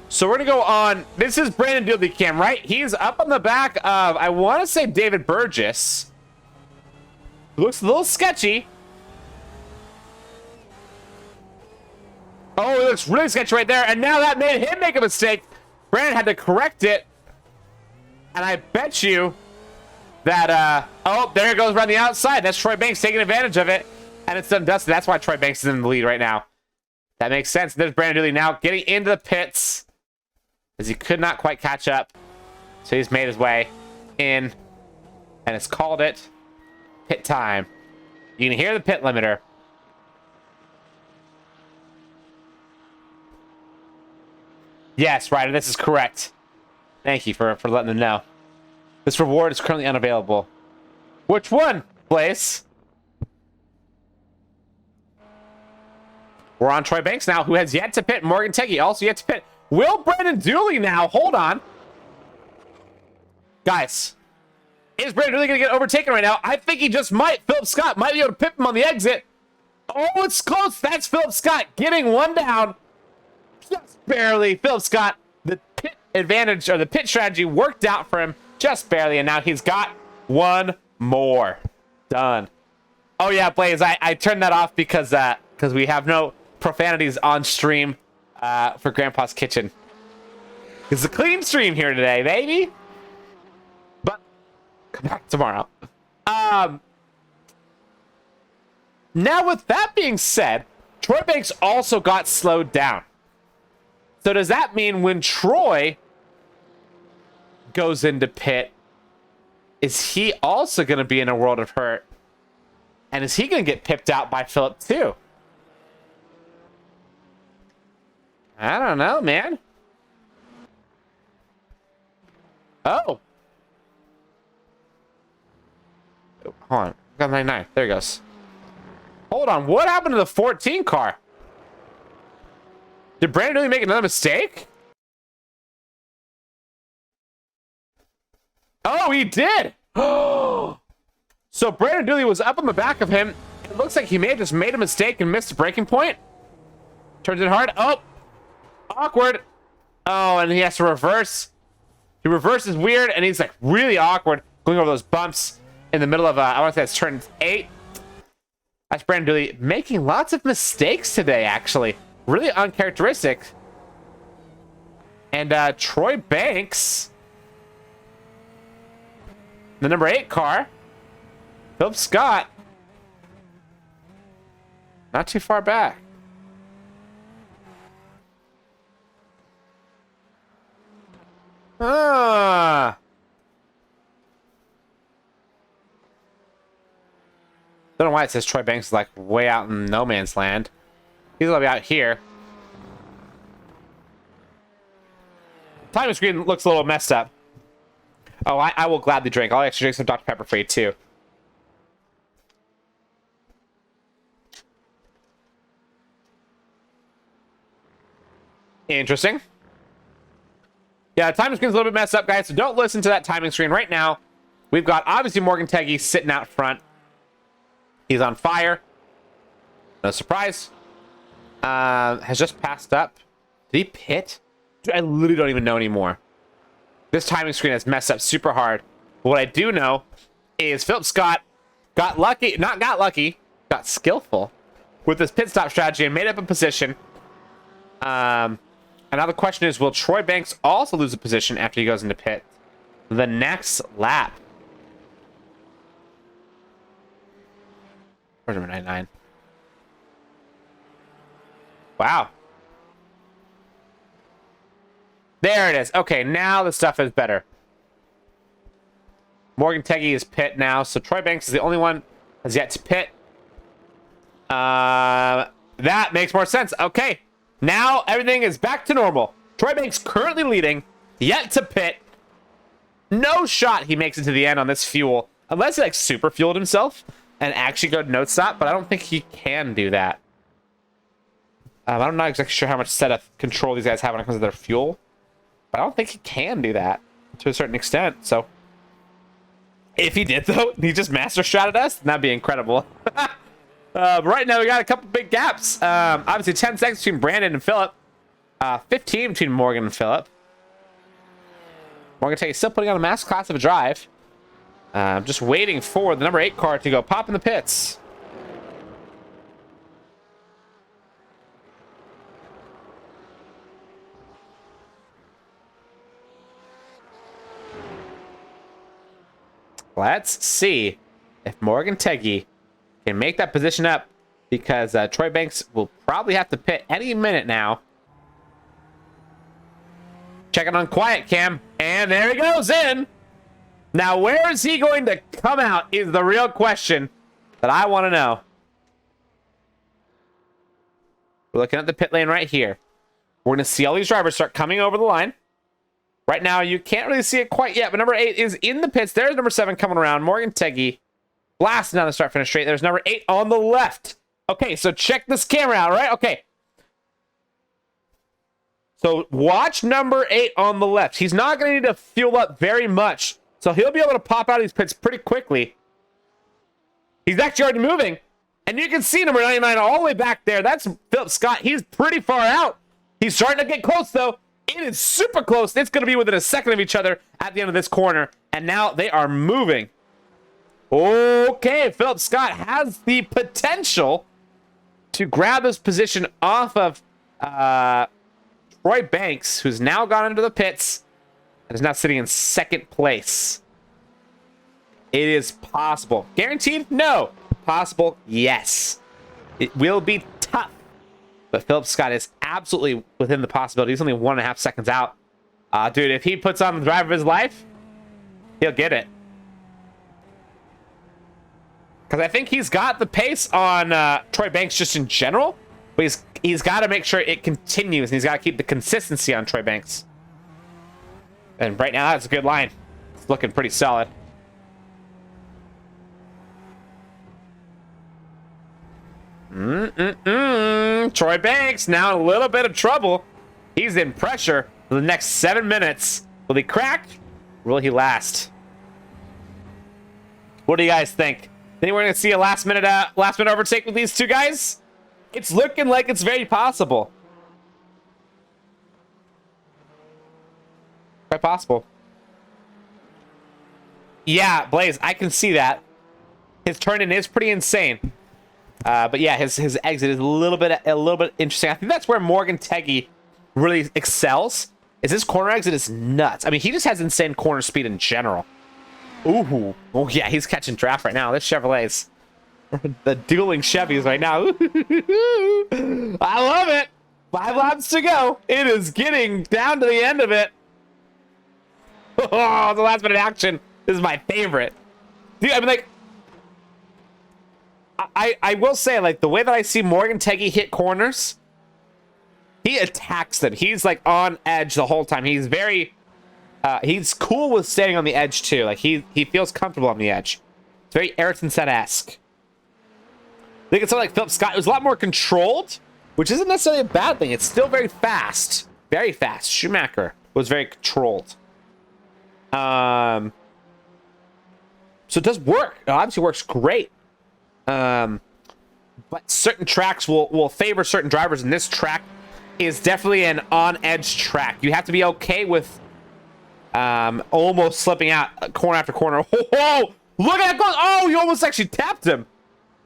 So we're going to go on. This is Brandon Dilly cam, right? He's up on the back of, I want to say, David Burgess. Looks a little sketchy. Oh, it looks really sketchy right there. And now that made him make a mistake. Brandon had to correct it. And I bet you that, oh, there it goes around the outside. That's Troy Banks taking advantage of it. And it's done dusted. That's why Troy Banks is in the lead right now. That makes sense. There's Brandon Dooley now getting into the pits as he could not quite catch up. So he's made his way in. And it's called it pit time. You can hear the pit limiter. Yes, Ryder, this is correct. Thank you for letting them know. This reward is currently unavailable. Which one, Blaze? We're on Troy Banks now, who has yet to pit. Morgan Tegey also yet to pit. Will Brandon Dooley now? Hold on. Guys, is Brandon Dooley going to get overtaken right now? I think he just might. Philip Scott might be able to pip him on the exit. Oh, it's close. That's Philip Scott getting one down. Just barely. Philip Scott, the pit advantage or the pit strategy worked out for him just barely, and now he's got one more. Done. Oh, yeah, Blaze, I turned that off because we have no profanities on stream for Grandpa's Kitchen. It's a clean stream here today, baby. But come back tomorrow. Now, with that being said, Troy Banks also got slowed down. So does that mean when Troy goes into pit, is he also going to be in a world of hurt? And is he going to get pipped out by Philip too? I don't know, man. Oh. Hold on. Got 99. There he goes. Hold on. What happened to the 14 car? Did Brandon really make another mistake? Oh, he did. So Brandon Dooley was up on the back of him. It looks like he may have just made a mistake and missed a braking point. Turns it hard. Oh, awkward. Oh, and he has to reverse. He reverses weird, and he's like really awkward going over those bumps in the middle of, I want to say it's turn 8. That's Brandon Dooley making lots of mistakes today, actually. Really uncharacteristic. And Troy Banks, the number 8 car, Philip Scott, not too far back. Don't know why it says Troy Banks is like way out in no man's land. He's gonna be out here. Timing screen looks a little messed up. Oh, I will gladly drink. I'll actually drink some Dr. Pepper for you too. Interesting. Yeah, the timing screen's a little bit messed up, guys, so don't listen to that timing screen right now. We've got, obviously, Morgan Tegey sitting out front. He's on fire. No surprise. Has just passed up. Did he pit? Dude, I literally don't even know anymore. This timing screen has messed up super hard. But what I do know is Philip Scott got lucky, not got lucky, got skillful with this pit stop strategy and made up a position. And now the question is, will Troy Banks also lose a position after he goes into pit the next lap? Where's number 99? Wow. There it is. Okay, now the stuff is better. Morgan Tegey is pit now, so Troy Banks is the only one has yet to pit. That makes more sense. Okay, now everything is back to normal. Troy Banks currently leading, yet to pit. No shot he makes it to the end on this fuel, unless he like super fueled himself and actually go to note stop, but I don't think he can do that. I'm not exactly sure how much setup control these guys have when it comes to their fuel, but I don't think he can do that to a certain extent. So if he did, though, he just master stratted us, that'd be incredible. Right now, we got a couple big gaps. Obviously, 10 seconds between Brandon and Philip. 15 between Morgan and Philip. Morgan Tegey still putting on a mass class of a drive. I'm just waiting for the number 8 car to go pop in the pits. Let's see if Morgan Tegey can make that position up, because Troy Banks will probably have to pit any minute now. Checking on quiet cam, and there he goes in. Now, where is he going to come out is the real question that I want to know. We're looking at the pit lane right here. We're going to see all these drivers start coming over the line. Right now, you can't really see it quite yet, but number 8 is in the pits. There's number 7 coming around. Morgan Tegey blasting down the start-finish straight. There's number 8 on the left. Okay, so check this camera out, right? Okay, So watch number 8 on the left. He's not going to need to fuel up very much. So he'll be able to pop out of these pits pretty quickly. He's actually already moving. And you can see number 99 all the way back there. That's Philip Scott. He's pretty far out. He's starting to get close, though. It is super close. It's going to be within a second of each other at the end of this corner. And now they are moving. Okay, Philip Scott has the potential to grab this position off of Troy Banks, who's now gone into the pits and is now sitting in second place. It is possible. Guaranteed? No. Possible? Yes. It will be tough. But Philip Scott is absolutely within the possibility. He's only 1.5 seconds out. Dude, if he puts on the drive of his life, he'll get it. Because I think he's got the pace on Troy Banks just in general. But he's got to make sure it continues. And he's got to keep the consistency on Troy Banks. And right now, that's a good line. It's looking pretty solid. Troy Banks now in a little bit of trouble. He's in pressure for the next 7 minutes. Will he crack? Will he last? What do you guys think? Think we're going to see a last minute overtake with these two guys? It's looking like it's very possible. Quite possible. Yeah, Blaze, I can see that. His turn-in is pretty insane. But yeah, his exit is a little bit interesting. I think that's where Morgan Tegey really excels. Is his corner exit is nuts. I mean, he just has insane corner speed in general. Ooh. Oh yeah, he's catching draft right now. This Chevrolet's the dueling Chevys right now. I love it. 5 laps to go. It is getting down to the end of it. Oh, the last minute action. This is my favorite. Dude, I mean, like, I will say, like, the way that I see Morgan Tegey hit corners, he attacks them. He's, like, on edge the whole time. He's very, he's cool with standing on the edge, too. Like, he feels comfortable on the edge. It's very Ayrton Senna-esque. I think it's something like Philip Scott. It was a lot more controlled, which isn't necessarily a bad thing. It's still very fast. Very fast. Schumacher was very controlled. So it does work. It obviously works great. But certain tracks will favor certain drivers, and this track is definitely an on-edge track. You have to be okay with almost slipping out corner after corner. Oh, look at that goal! Oh, you almost actually tapped him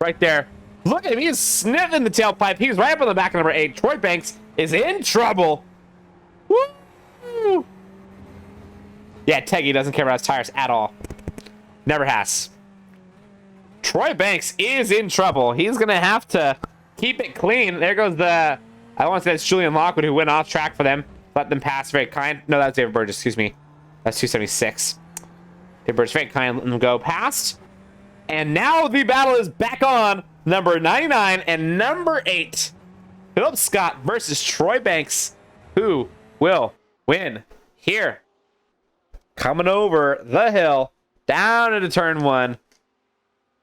right there. Look at him. He is sniffing the tailpipe. He's right up on the back of number 8. Troy Banks is in trouble. Woo! Yeah, Tegey doesn't care about his tires at all. Never has. Troy Banks is in trouble. He's going to have to keep it clean. There goes the... I want to say it's Julian Lockwood who went off track for them. Let them pass. Very kind. No, that's David Burgess. Excuse me. That's 276. David Burgess very kind. Let them go past. And now the battle is back on. Number 99 and number 8. Philip Scott versus Troy Banks. Who will win here? Coming over the hill. Down into turn 1.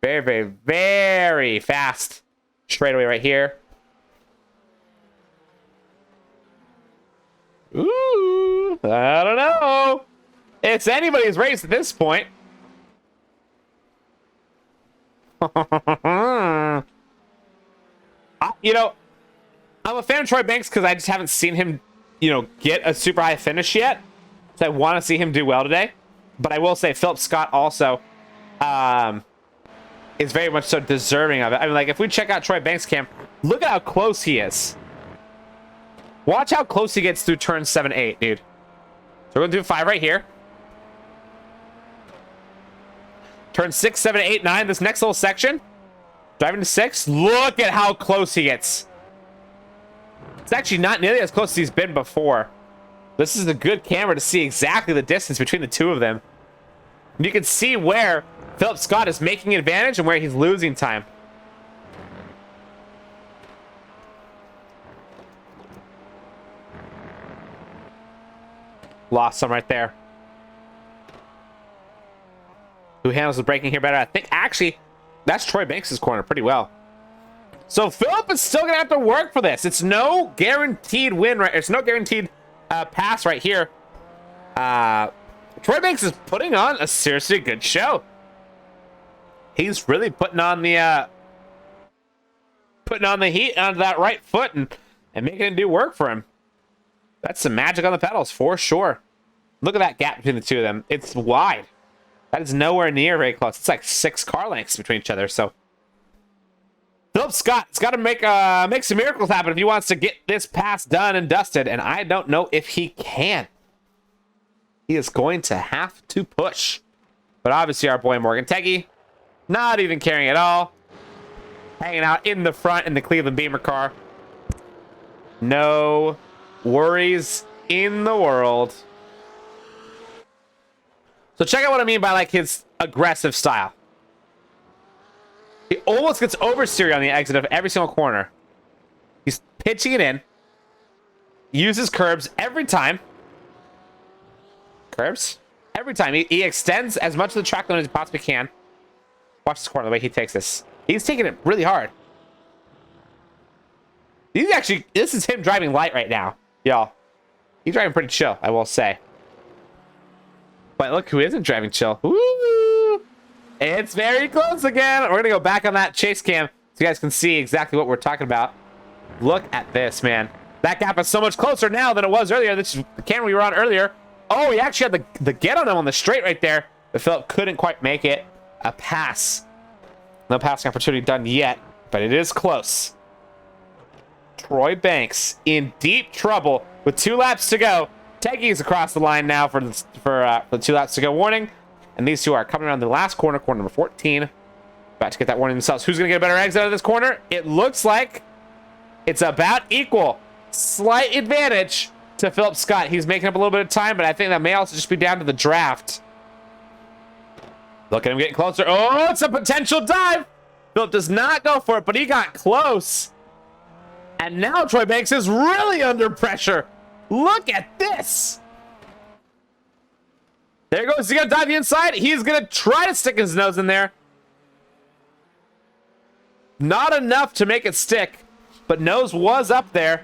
Very, very, very fast straightaway right here. Ooh, I don't know. It's anybody's race at this point. You know, I'm a fan of Troy Banks because I just haven't seen him, you know, get a super high finish yet. So I want to see him do well today. But I will say Philip Scott also is very much so deserving of it. I mean, like, if we check out Troy Banks' camp, look at how close he is. Watch how close he gets through turn 7, 8, dude. So we're going to do 5 right here. Turn 6, 7, 8, 9. This next little section. Driving to 6. Look at how close he gets. It's actually not nearly as close as he's been before. This is a good camera to see exactly the distance between the two of them. You can see where Philip Scott is making advantage and where he's losing time. Lost some right there. Who handles the braking here better? I think actually that's Troy Banks' corner pretty well. So Philip is still gonna have to work for this. It's no guaranteed win, right? It's no guaranteed pass right here. Troy Banks is putting on a seriously good show. He's really putting on the heat onto that right foot and making it do work for him. That's some magic on the pedals for sure. Look at that gap between the two of them. It's wide. That is nowhere near very close. It's like 6 car lengths between each other. So Philip Scott's got to make some miracles happen if he wants to get this pass done and dusted, and I don't know if he can. He is going to have to push. But obviously our boy Morgan Tegey, not even caring at all. Hanging out in the front in the Cleveland Beamer car. No worries in the world. So check out what I mean by like his aggressive style. He almost gets oversteered on the exit of every single corner. He's pitching it in. Uses curbs every time. Curbs? Every time. He extends as much of the track limit as he possibly can. Watch this corner, the way he takes this. He's taking it really hard. This is him driving light right now, y'all. He's driving pretty chill, I will say. But look who isn't driving chill. Woo! It's very close again. We're going to go back on that chase cam so you guys can see exactly what we're talking about. Look at this, man. That gap is so much closer now than it was earlier. This is the camera we were on earlier. Oh, he actually had the get on him on the straight right there. But Philip couldn't quite make it. A pass. No passing opportunity done yet, but it is close. Troy Banks in deep trouble with 2 laps to go. Tegey is across the line now for the 2 laps to go warning. And these two are coming around the last corner, corner number 14. About to get that warning themselves. Who's going to get a better exit out of this corner? It looks like it's about equal. Slight advantage to Philip Scott. He's making up a little bit of time, but I think that may also just be down to the draft. Look at him getting closer. Oh, it's a potential dive. Philip does not go for it, but he got close. And now Troy Banks is really under pressure. Look at this. There he goes. He's going to dive the inside. He's going to try to stick his nose in there. Not enough to make it stick, but nose was up there.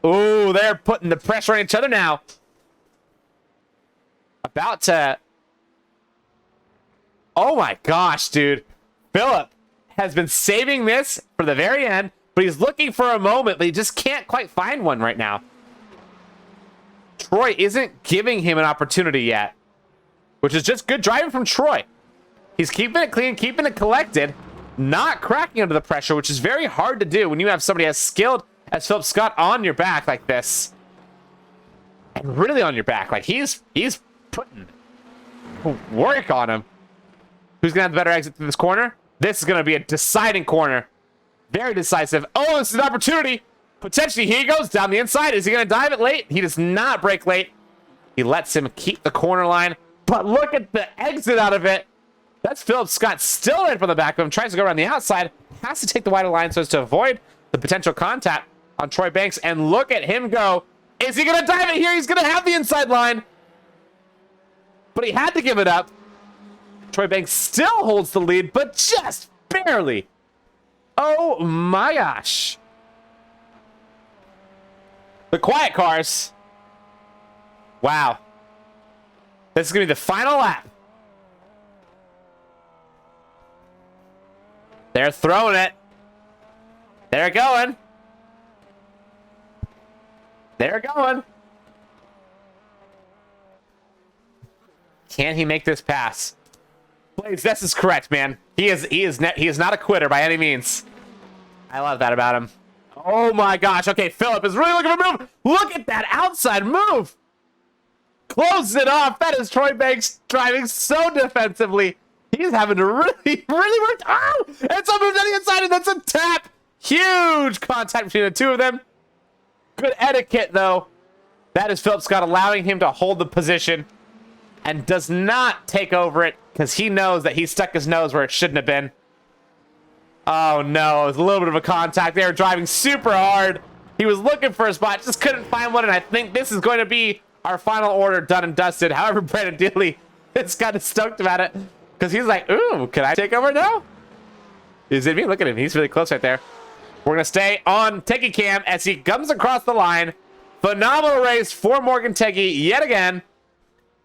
Ooh, they're putting the pressure on each other now. About to... Oh my gosh, dude. Philip has been saving this for the very end, but he's looking for a moment, but he just can't quite find one right now. Troy isn't giving him an opportunity yet, which is just good driving from Troy. He's keeping it clean, keeping it collected, not cracking under the pressure, which is very hard to do when you have somebody as skilled as Philip Scott on your back like this. And really on your back. Like he's putting work on him. Who's going to have the better exit through this corner? This is going to be a deciding corner. Very decisive. Oh, this is an opportunity. Potentially, here he goes down the inside. Is he going to dive it late? He does not brake late. He lets him keep the corner line. But look at the exit out of it. That's Philip Scott still in from the back of him. Tries to go around the outside. Has to take the wider line so as to avoid the potential contact on Troy Banks. And look at him go. Is he going to dive it here? He's going to have the inside line. But he had to give it up. Troy Banks still holds the lead, but just barely. Oh my gosh. The quiet cars. Wow. This is going to be the final lap. They're throwing it. They're going. They're going. Can he make this pass? Blaze, this is correct, man. He is not a quitter by any means. I love that about him. Oh my gosh. Okay, Philip is really looking for a move. Look at that outside move. Close it off. That is Troy Banks driving so defensively. He's having to really work. Oh, it's a move to the inside, and that's a tap. Huge contact between the two of them. Good etiquette, though. That is Philip Scott allowing him to hold the position and does not take over it because he knows that he stuck his nose where it shouldn't have been. Oh, no. It was a little bit of a contact. They were driving super hard. He was looking for a spot, just couldn't find one, and I think this is going to be our final order done and dusted. However, Brandon Dealey is kind of stoked about it because he's like, ooh, can I take over now? Is it me? Look at him. He's really close right there. We're going to stay on Tegey Cam as he comes across the line. Phenomenal race for Morgan Tegey yet again.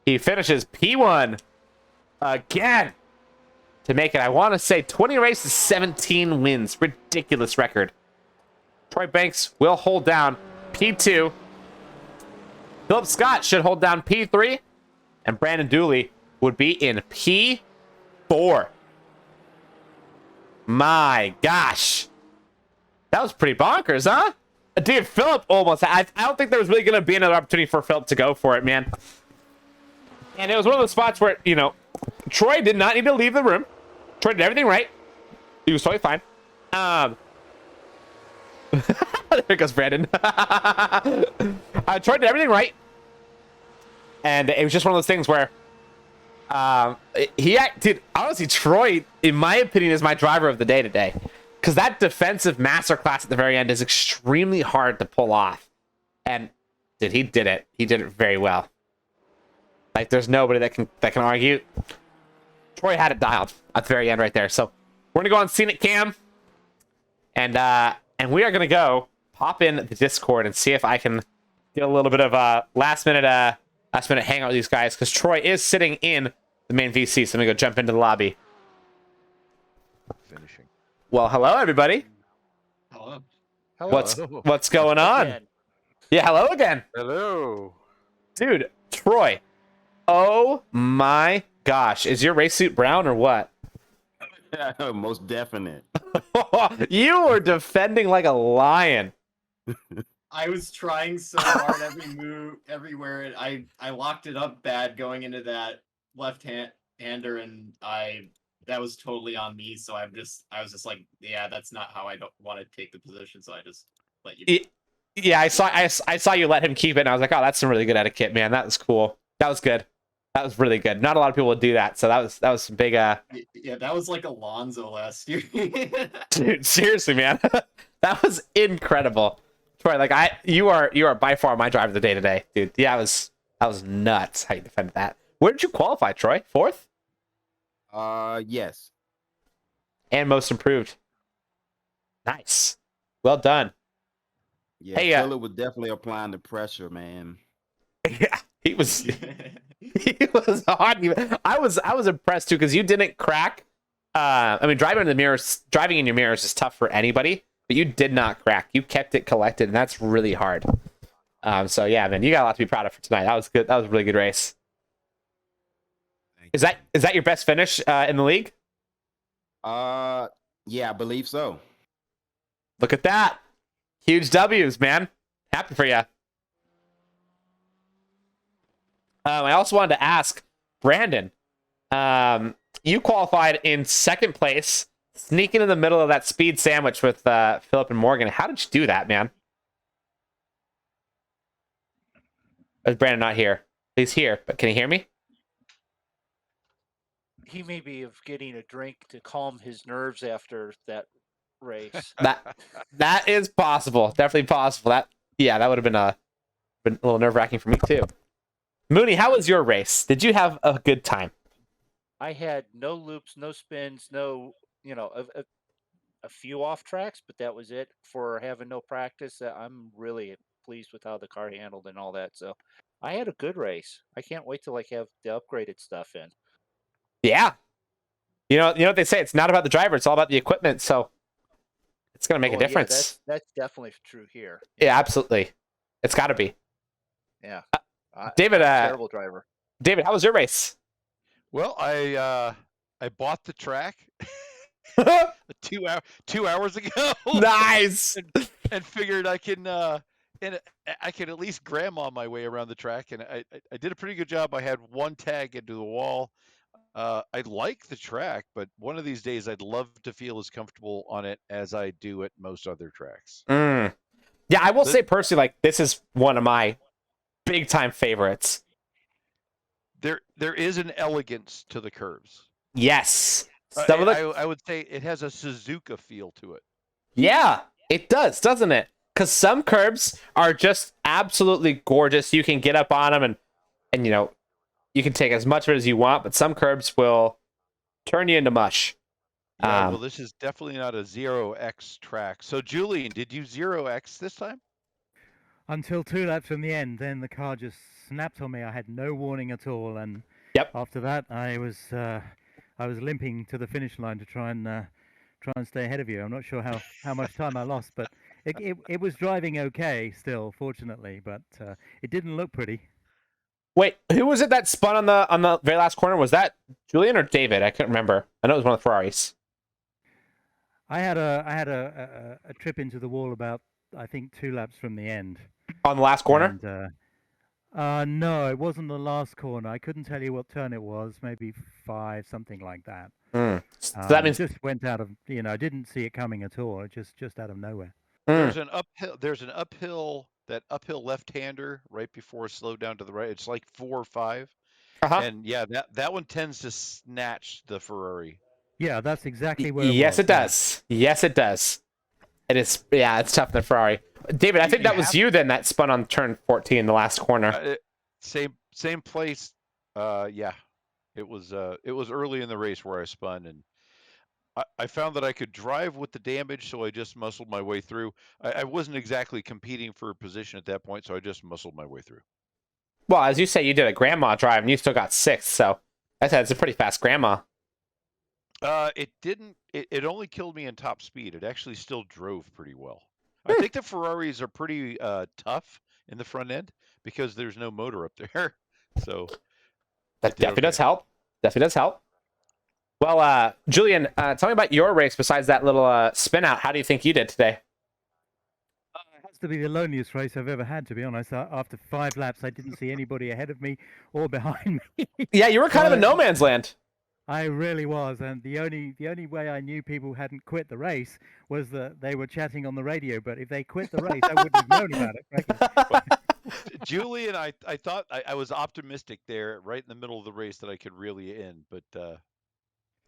He finishes P1 again to make it, I want to say, 20 races, 17 wins. Ridiculous record. Troy Banks will hold down P2. Philip Scott should hold down P3. And Brandon Dooley would be in P4. My gosh. That was pretty bonkers, huh? Dude, Philip almost... I don't think there was really going to be another opportunity for Philip to go for it, man. And it was one of those spots where, you know, Troy did not need to leave the room. Troy did everything right. He was totally fine. There goes Brandon. Troy did everything right. And it was just one of those things where dude, honestly, Troy, in my opinion, is my driver of the day today. Because that defensive masterclass at the very end is extremely hard to pull off. And dude, he did it. He did it very well. Like, there's nobody that can argue. Troy had it dialed at the very end right there. So we're gonna go on Scenic Cam, and we are gonna go pop in the Discord and see if I can get a little bit of last minute hangout with these guys, because Troy is sitting in the main VC. So let me go jump into the lobby.
Finishing.
Well, hello everybody.
Hello.
What's going on?
Again.
Yeah, hello again,
Hello.
dude. Troy. Oh my gosh, is your race suit brown or what?
Most definite.
You were defending like a lion.
I was trying so hard every move, everywhere. I locked it up bad going into that left-hander, and that was totally on me. So I was just like, yeah, that's not how I don't want to take the position. So I just let you.
Yeah, I saw you let him keep it, and I was like, oh, that's some really good etiquette, man. That was cool. That was good. That was really good. Not a lot of people would do that, so that was some big.
Yeah, that was like Alonso last year.
Dude, seriously, man, that was incredible. Troy, like you are by far my driver of the day today, dude. Yeah, that was nuts how you defended that. Where did you qualify, Troy? 4th?
Yes.
And most improved. Nice. Well done.
Yeah,
Hey,
Philip was definitely applying the pressure, man.
Yeah, he was. He was hot. I was impressed too, because you didn't crack. I mean, driving in your mirrors is tough for anybody, but you did not crack. You kept it collected, and that's really hard. So yeah, man, you got a lot to be proud of for tonight. That was good. That was a really good race. Is that your best finish in the league?
Yeah, I believe so.
Look at that. Huge W's, man. Happy for you. I also wanted to ask Brandon. You qualified in 2nd place, sneaking in the middle of that speed sandwich with Philip and Morgan. How did you do that, man? Is Brandon not here? He's here, but can you hear me?
He may be of getting a drink to calm his nerves after that race.
That is possible. Definitely possible. That would have been a little nerve-wracking for me too. Mooney, how was your race? Did you have a good time?
I had no loops, no spins, no, a few off tracks, but that was it for having no practice. I'm really pleased with how the car handled and all that. So I had a good race. I can't wait till I have the upgraded stuff in.
Yeah. You know what they say? It's not about the driver. It's all about the equipment. So it's going to make a difference.
Yeah, that's definitely true here.
Yeah, absolutely. It's got to be.
Yeah.
David,
terrible driver.
David, how was your race?
Well, I bought the track 2 hours ago.
Nice.
and figured I can at least grandma my way around the track, and I did a pretty good job. I had one tag into the wall. I like the track, but one of these days I'd love to feel as comfortable on it as I do at most other tracks.
Yeah, I will say personally, like, this is one of my big time favorites.
There is an elegance to the curves.
Yes.
I would say it has a Suzuka feel to it.
Yeah, it does, doesn't it? Because some curbs are just absolutely gorgeous. You can get up on them and you can take as much of it as you want, but some curbs will turn you into mush.
Yeah, well, this is definitely not a 0x track. So, Julian, did you 0x this time?
until 2 laps from the end. Then the car just snapped on me. I had no warning at all, and
Yep.
after that, I was limping to the finish line to try and stay ahead of you. I'm not sure how much time I lost, but it was driving okay still, fortunately, but it didn't look pretty.
Wait, who was it that spun on the very last corner? Was that Julian or David? I couldn't remember. I know it was one of the Ferraris.
I had a trip into the wall about, I think, 2 laps from the end.
On the last corner?
And, no, it wasn't the last corner. I couldn't tell you what turn it was. Maybe 5, something like that.
So that means
It just went out of, I didn't see it coming at all. It just out of nowhere.
There's an uphill, that uphill left-hander right before slow down to the right. It's like 4 or 5.
Uh-huh.
And yeah, that one tends to snatch the Ferrari.
Yeah, that's exactly where it was.
Yes, it does. Yes, it does. It is. Yeah, it's tough in the Ferrari. David, I think that was you then that spun on turn 14 in the last corner.
Same place. Yeah, it was early in the race where I spun, and I found that I could drive with the damage, so I just muscled my way through. I wasn't exactly competing for a position at that point, so I just muscled my way through.
Well, as you say, you did a grandma drive and you still got 6th, so I said it's a pretty fast grandma.
It didn't. It only killed me in top speed. It actually still drove pretty well. I think the Ferraris are pretty tough in the front end because there's no motor up there. So
that definitely does help. Definitely does help. Well, Julian, tell me about your race besides that little spin out. How do you think you did today?
It has to be the loneliest race I've ever had, to be honest. After 5 laps, I didn't see anybody ahead of me or behind me.
Yeah, you were kind of in no man's land.
I really was, and the only way I knew people hadn't quit the race was that they were chatting on the radio. But if they quit the race, I wouldn't have known about it. Frankly.
Julie and I thought I was optimistic there, right in the middle of the race, that I could really end, but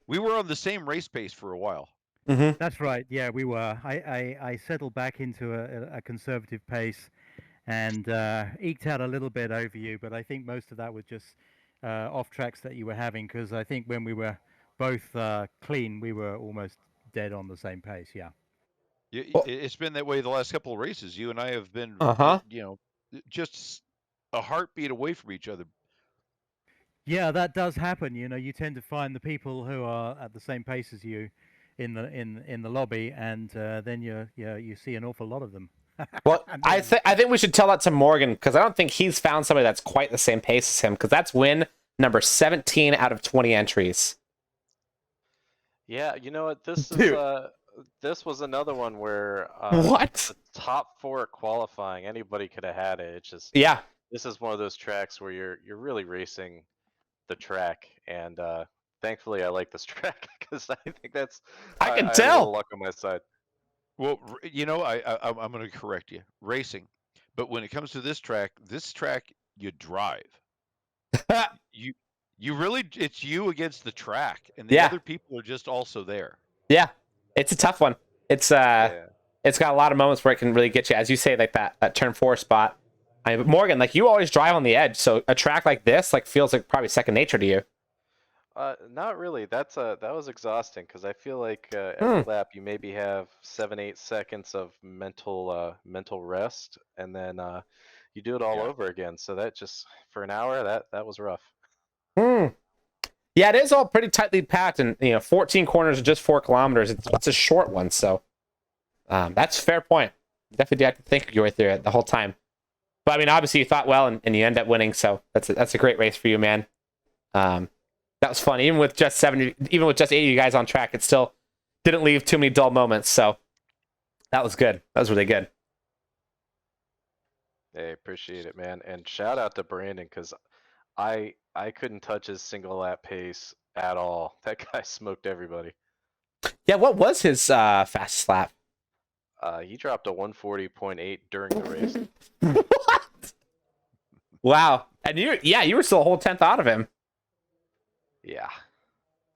we were on the same race pace for a while.
Mm-hmm.
That's right. Yeah, we were. I settled back into a conservative pace, and eked out a little bit over you. But I think most of that was just off tracks that you were having, because I think when we were both clean, we were almost dead on the same pace. Yeah.
It's been that way the last couple of races. You and I have been, just a heartbeat away from each other.
Yeah, that does happen. You tend to find the people who are at the same pace as you in the lobby, and then you see an awful lot of them.
Well, I think we should tell that to Morgan, because I don't think he's found somebody that's quite the same pace as him, because that's win number 17 out of 20 entries.
Yeah, you know what? This was another one where
what?
The top 4 qualifying, anybody could have had it. It's just this is one of those tracks where you're really racing the track, and thankfully I like this track because I think I
can
have
tell
a little luck on my side.
Well, I'm going to correct you. Racing, but when it comes to this track you drive. you really, it's you against the track, and the other people are just also there.
Yeah, it's a tough one. It's it's got a lot of moments where it can really get you, as you say, like that turn 4 spot. Morgan, like, you always drive on the edge, so a track like this feels like probably second nature to you.
Not really. That was exhausting, because I feel like every lap you maybe have 7-8 seconds of mental rest, and then you do it all over again. So that just, for an hour, that was rough.
Yeah, it is all pretty tightly packed, and 14 corners are just 4 kilometers. It's a short one, so that's a fair point. You definitely have to think your way through it the whole time. But I mean, obviously you thought well, and you end up winning, so that's a great race for you, man. That was fun. Even with just 80 of you guys on track, it still didn't leave too many dull moments. So that was good. That was really good.
Hey, appreciate it, man. And shout out to Brandon, because I couldn't touch his single lap pace at all. That guy smoked everybody.
Yeah, what was his fastest lap?
He dropped a 140.8 during the race.
What? Wow. And you were still a whole 10th out of him.
Yeah.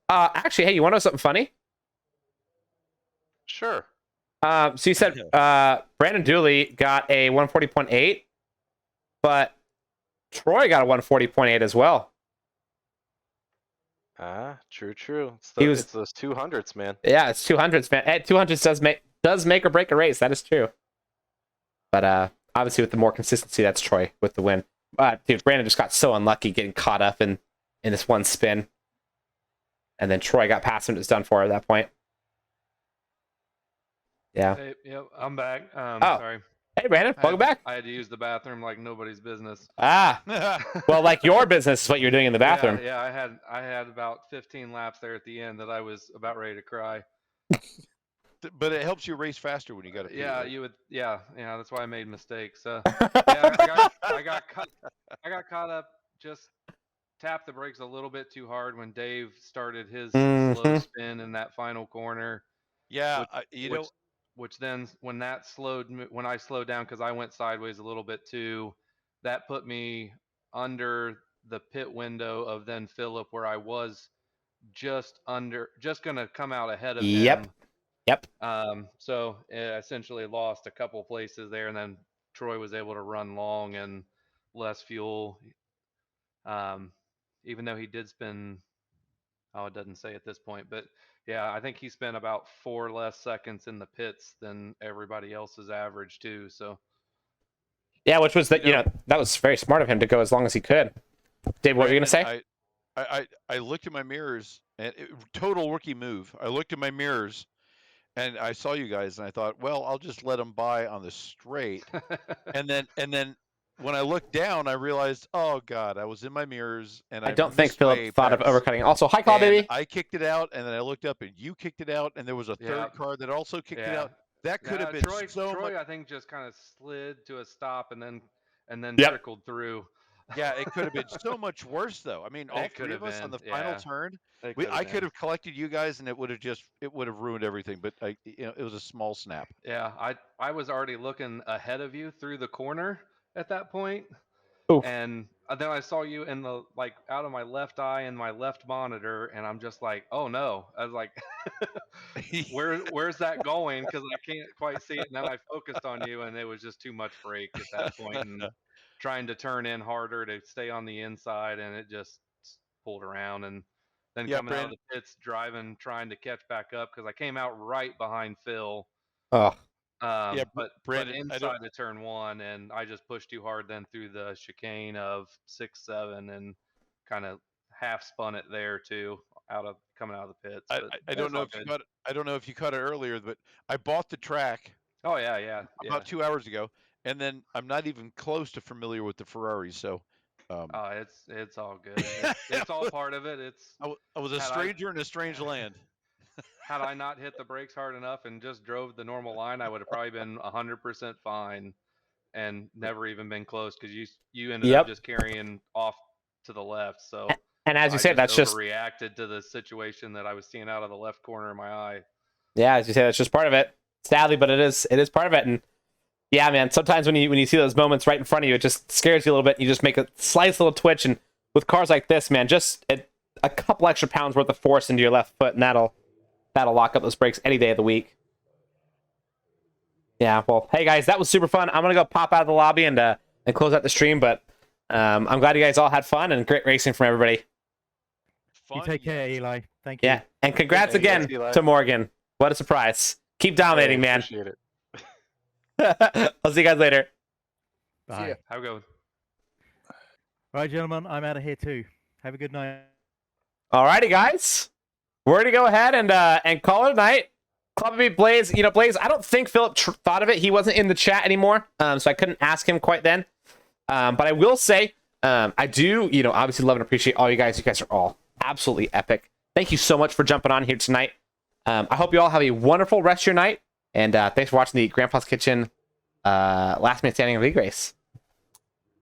Actually, hey, you want to know something funny?
Sure.
So you said Brandon Dooley got a 140.8, but Troy got a 140.8 as well.
True. It's those 200s, man.
Yeah, it's 200s, man. 200s does make or break a race. That is true. But obviously with the more consistency, that's Troy with the win. Dude, Brandon just got so unlucky getting caught up in this one spin. And then Troy got past him. It was done for at that point. Yeah.
Hey, yep, I'm back.
Oh.
Sorry.
Hey, Brandon, welcome back.
I had to use the bathroom like nobody's business.
Ah, well, like your business is what you're doing in the bathroom.
Yeah, I had about 15 laps there at the end that I was about ready to cry.
But it helps you race faster when you got to pee.
Yeah,
right?
you would. Yeah, that's why I made mistakes. Yeah, I got caught up. Just tapped the brakes a little bit too hard when Dave started his slow spin in that final corner.
Yeah,
Which then when I slowed down because I went sideways a little bit too, that put me under the pit window of then Philip, where I was just gonna come out ahead of him.
Yep.
So it essentially lost a couple places there, and then Troy was able to run long and less fuel. Even though he did spend, it doesn't say at this point, but yeah, I think he spent about 4 less seconds in the pits than everybody else's average too. So
yeah, which was that that was very smart of him to go as long as he could. Dave, what were you gonna say?
I looked at my mirrors and total rookie move. I looked at my mirrors and I saw you guys and I thought, well, I'll just let them by on the straight. and then when I looked down, I realized, oh God, I was in my mirrors and
I don't think Philip thought of overcutting. Also, hi, call
and
baby.
I kicked it out, and then I looked up and you kicked it out, and there was a third car that also kicked it out. That could have been
Troy,
much.
I think just kind of slid to a stop and then
Yep.
trickled through.
Yeah, it could have been so much worse though. I mean, all three of us on the final turn, I could have collected you guys, and it would have ruined everything. But it was a small snap.
Yeah, I was already looking ahead of you through the corner at that point.
Oof.
And then I saw you in the out of my left eye in my left monitor, and I'm just like, oh no! I was like, where's that going? Because I can't quite see it. And then I focused on you, and it was just too much brake at that point, and trying to turn in harder to stay on the inside, and it just pulled around. And then coming out of the pits, driving, trying to catch back up because I came out right behind Phil.
Oh.
But
Brandon,
inside the turn 1, and I just pushed too hard then through the chicane of 6-7 and kind of half spun it there too, coming out of the pits.
I don't know if you got it. I don't know if you caught it earlier, but I bought the track.
Oh yeah.
About 2 hours ago, and then I'm not even close to familiar with the Ferraris, so.
It's all good. It's all part of it.
I was a stranger in a strange land.
Had I not hit the brakes hard enough and just drove the normal line, I would have probably been 100% fine and never even been close because you ended up just carrying off to the left. So
and as you said, that's just
reacted to the situation that I was seeing out of the left corner of my eye.
Yeah, as you say, that's just part of it. Sadly, but it is part of it. And yeah, man, sometimes when you see those moments right in front of you, it just scares you a little bit. And you just make a slight little twitch. And with cars like this, man, just a couple extra pounds worth of force into your left foot, and that'll lock up those brakes any day of the week. Yeah, well, hey guys, that was super fun. I'm gonna go pop out of the lobby and close out the stream, but I'm glad you guys all had fun and great racing from everybody.
You take care, Eli. Thank you.
Yeah, and congrats again to Morgan. What a surprise. Keep dominating, man.
Appreciate it.
I'll see you guys later.
Bye.
See ya. Have a good one.
All right, gentlemen, I'm out of here too. Have a good night.
Alrighty, guys. We're going to go ahead and call it a night. Club beat Blaze. Blaze, I don't think Philip thought of it. He wasn't in the chat anymore, so I couldn't ask him quite then. But I will say, I do, obviously love and appreciate all you guys. You guys are all absolutely epic. Thank you so much for jumping on here tonight. I hope you all have a wonderful rest of your night. And thanks for watching the Grandpa's Kitchen Last Man Standing League Race.